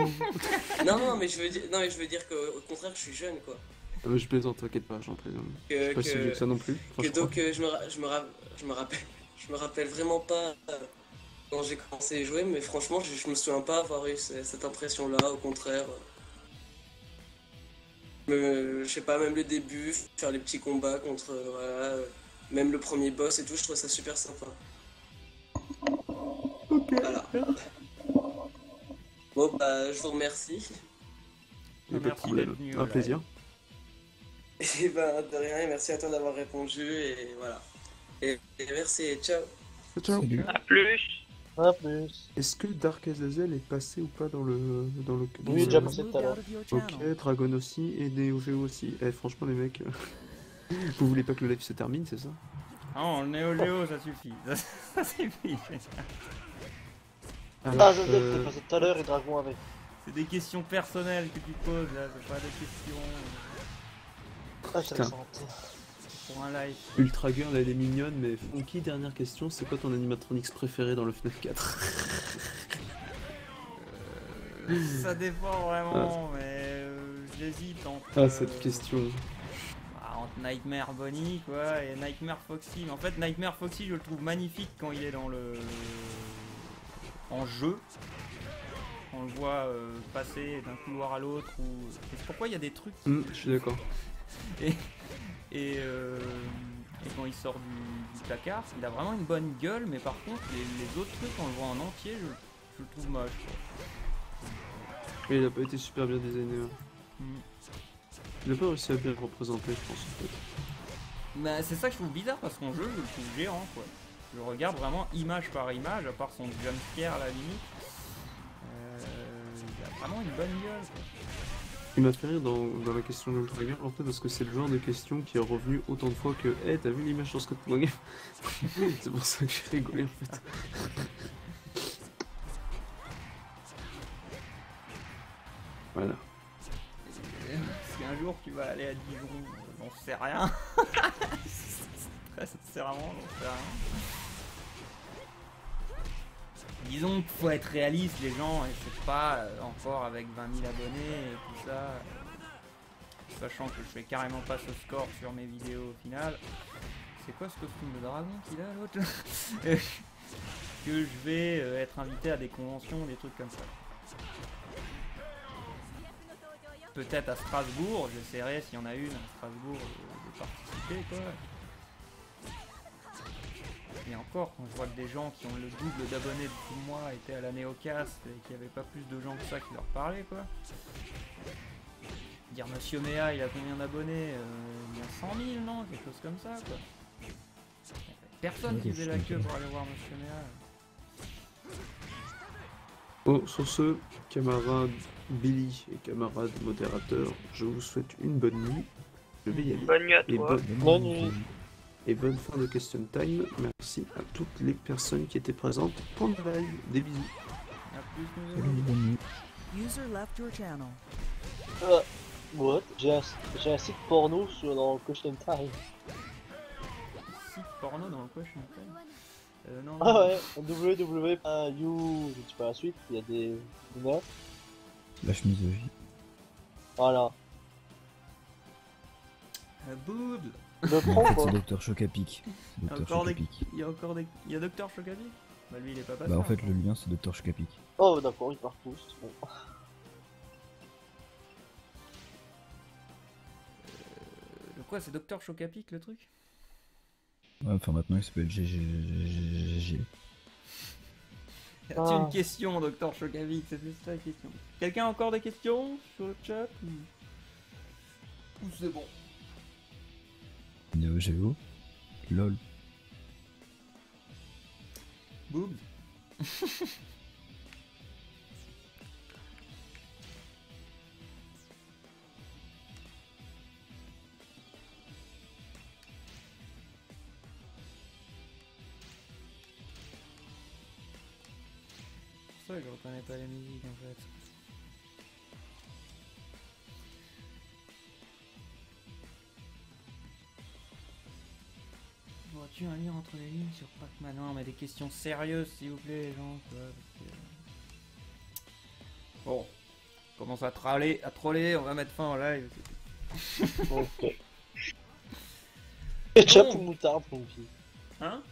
Speaker 15: non mais je veux dire qu'au contraire je suis jeune quoi.
Speaker 5: Ah, mais je plaisante, t'inquiète pas, j'en plaisante. Je suis pas si vieux que ça non plus. Enfin,
Speaker 15: que
Speaker 5: je crois.
Speaker 15: donc je me rappelle vraiment pas quand j'ai commencé à y jouer, mais franchement je me souviens pas avoir eu cette impression là, au contraire. Je sais pas, même le début, faire les petits combats contre voilà, même le premier boss et tout, je trouve ça super sympa. Voilà. Bon bah je vous remercie.
Speaker 5: Y a pas de problème, un plaisir.
Speaker 15: Et ben de rien, et merci à toi d'avoir répondu et voilà. Et merci et ciao.
Speaker 5: Ciao.
Speaker 3: A plus.
Speaker 2: À plus.
Speaker 5: Est-ce que Dark Azazel est passé ou pas dans le
Speaker 2: Oui, déjà passé tout à l'heure.
Speaker 5: Ok, Dragon aussi et Neo Geo aussi. Eh franchement les mecs, vous voulez pas que le live se termine, c'est ça?
Speaker 1: Non, le Neo Geo, ça suffit. Ça suffit.
Speaker 2: Ah, je t'ai passé tout à l'heure et Dragon avec.
Speaker 1: C'est des questions personnelles que tu poses là, c'est pas des questions
Speaker 2: Intéressante.
Speaker 1: pour un live.
Speaker 5: Ultra Girl elle est mignonne, mais Funky, dernière question, c'est quoi ton animatronics préféré dans le FNAF 4?
Speaker 1: Ça dépend vraiment, mais j'hésite entre.
Speaker 5: Ah cette question.
Speaker 1: Entre Nightmare Bonnie quoi et Nightmare Foxy. Mais en fait Nightmare Foxy je le trouve magnifique quand il est dans en jeu. On le voit passer d'un couloir à l'autre ou. C'est pourquoi il y a des trucs.
Speaker 5: Je suis d'accord.
Speaker 1: Et quand il sort du placard, il a vraiment une bonne gueule, mais par contre les autres trucs quand on le voit en entier je le trouve moche quoi.
Speaker 5: Et il a pas été super bien designé. Hein. Il a pas réussi à bien le représenter, je pense en fait.
Speaker 1: Bah, c'est ça que je trouve bizarre parce qu'en jeu je le trouve géant quoi. Je regarde vraiment image par image, à part son jumpscare à la limite. Il a vraiment une bonne gueule quoi.
Speaker 5: Il m'a fait rire dans la question de Ultra Girl en fait parce que c'est le genre de question qui est revenu autant de fois que hey, t'as vu l'image sur Scott Pilgrim? C'est pour ça que j'ai rigolé en fait. Voilà.
Speaker 1: Si un jour tu vas aller à Dijon, j'en sais rien. Très sincèrement, j'en sais rien. Disons qu'il faut être réaliste, les gens, et c'est pas encore avec 20 000 abonnés et tout ça. Sachant que je fais carrément pas ce score sur mes vidéos au final. C'est quoi ce costume de dragon qu'il a l'autre? Que je vais être invité à des conventions, des trucs comme ça. peut-être à Strasbourg, j'essaierai s'il y en a une à Strasbourg de participer quoi. Et encore, quand je vois que des gens qui ont le double d'abonnés depuis moi étaient à la Néocast et qu'il n'y avait pas plus de gens que ça qui leur parlaient quoi. Dire Monsieur Méa il a combien d'abonnés il y a 100 000 non? Quelque chose comme ça quoi. Personne qui faisait la queue pour aller voir Monsieur Méa.
Speaker 5: Bon, sur ce, camarades Billy et camarades modérateurs, je vous souhaite une bonne nuit. Je vais y aller.
Speaker 3: Bonne nuit à
Speaker 5: Et
Speaker 3: toi.
Speaker 2: Bonne nuit.
Speaker 5: Et bonne fin de question time. Merci à toutes les personnes qui étaient présentes pendant le live. Des bisous.
Speaker 1: A plus,
Speaker 7: Salut, bonne nuit.
Speaker 4: User left your channel.
Speaker 2: What? J'ai un site porno dans Question Time.
Speaker 1: Site porno dans le Question Time. Non.
Speaker 2: Ah ouais, www.you, je dis pas la suite, il y a des notes.
Speaker 7: Lâche misogyne.
Speaker 2: Voilà.
Speaker 1: Boobs.
Speaker 2: Le prends
Speaker 7: C'est
Speaker 2: quoi.
Speaker 7: Docteur Chocapic.
Speaker 1: Il y a encore des... Il y a encore des... Il y a Docteur Chocapic. Bah lui il est pas passé.
Speaker 7: Bah en fait le lien c'est Docteur Chocapic.
Speaker 2: Oh d'accord, ils partent tous. Bon.
Speaker 1: Le quoi, c'est Docteur Chocapic le truc?
Speaker 7: Ouais, enfin maintenant il s'appelle GG.
Speaker 1: As-tu une question, Docteur Chocapic? C'est juste ça la question. Quelqu'un a encore des questions sur le chat ou c'est bon?
Speaker 7: Neo Geo. LOL.
Speaker 1: Boobs. C'est ça que je reconnais pas la musique en fait. Vois-tu un lien entre les lignes sur Pac-Man? Non mais des questions sérieuses s'il vous plaît les gens quoi, parce que... Bon, on commence à troller, on va mettre fin au live.
Speaker 2: Ok. Ketchup ou moutarde, mon petit?
Speaker 1: Hein?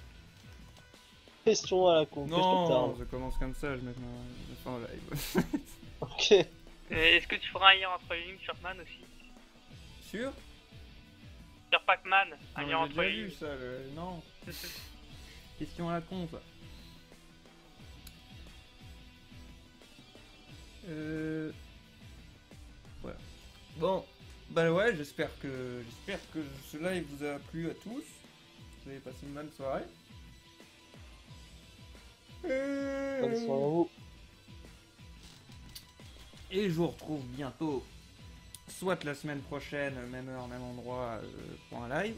Speaker 2: Question à la con.
Speaker 1: Non, je commence comme ça, je mets fin au live.
Speaker 2: Ok.
Speaker 3: Est-ce que tu feras un lien entre les lignes sur Man aussi?
Speaker 1: Sûr?
Speaker 3: Sur Pac-Man, un
Speaker 1: Non,
Speaker 3: lien
Speaker 1: j'ai
Speaker 3: entre
Speaker 1: déjà
Speaker 3: les
Speaker 1: vu
Speaker 3: lignes.
Speaker 1: ça, non. Question à la con ça. Voilà. Bon, bah ouais, j'espère que ce live vous a plu à tous. Vous avez passé une bonne soirée.
Speaker 2: Bonne soirée à vous.
Speaker 1: Et je vous retrouve bientôt, soit la semaine prochaine, même heure, même endroit, pour un live.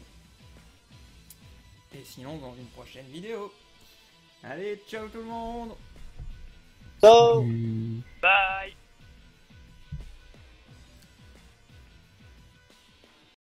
Speaker 1: Et sinon dans une prochaine vidéo. Allez, ciao tout le monde.
Speaker 2: Ciao.
Speaker 3: Bye.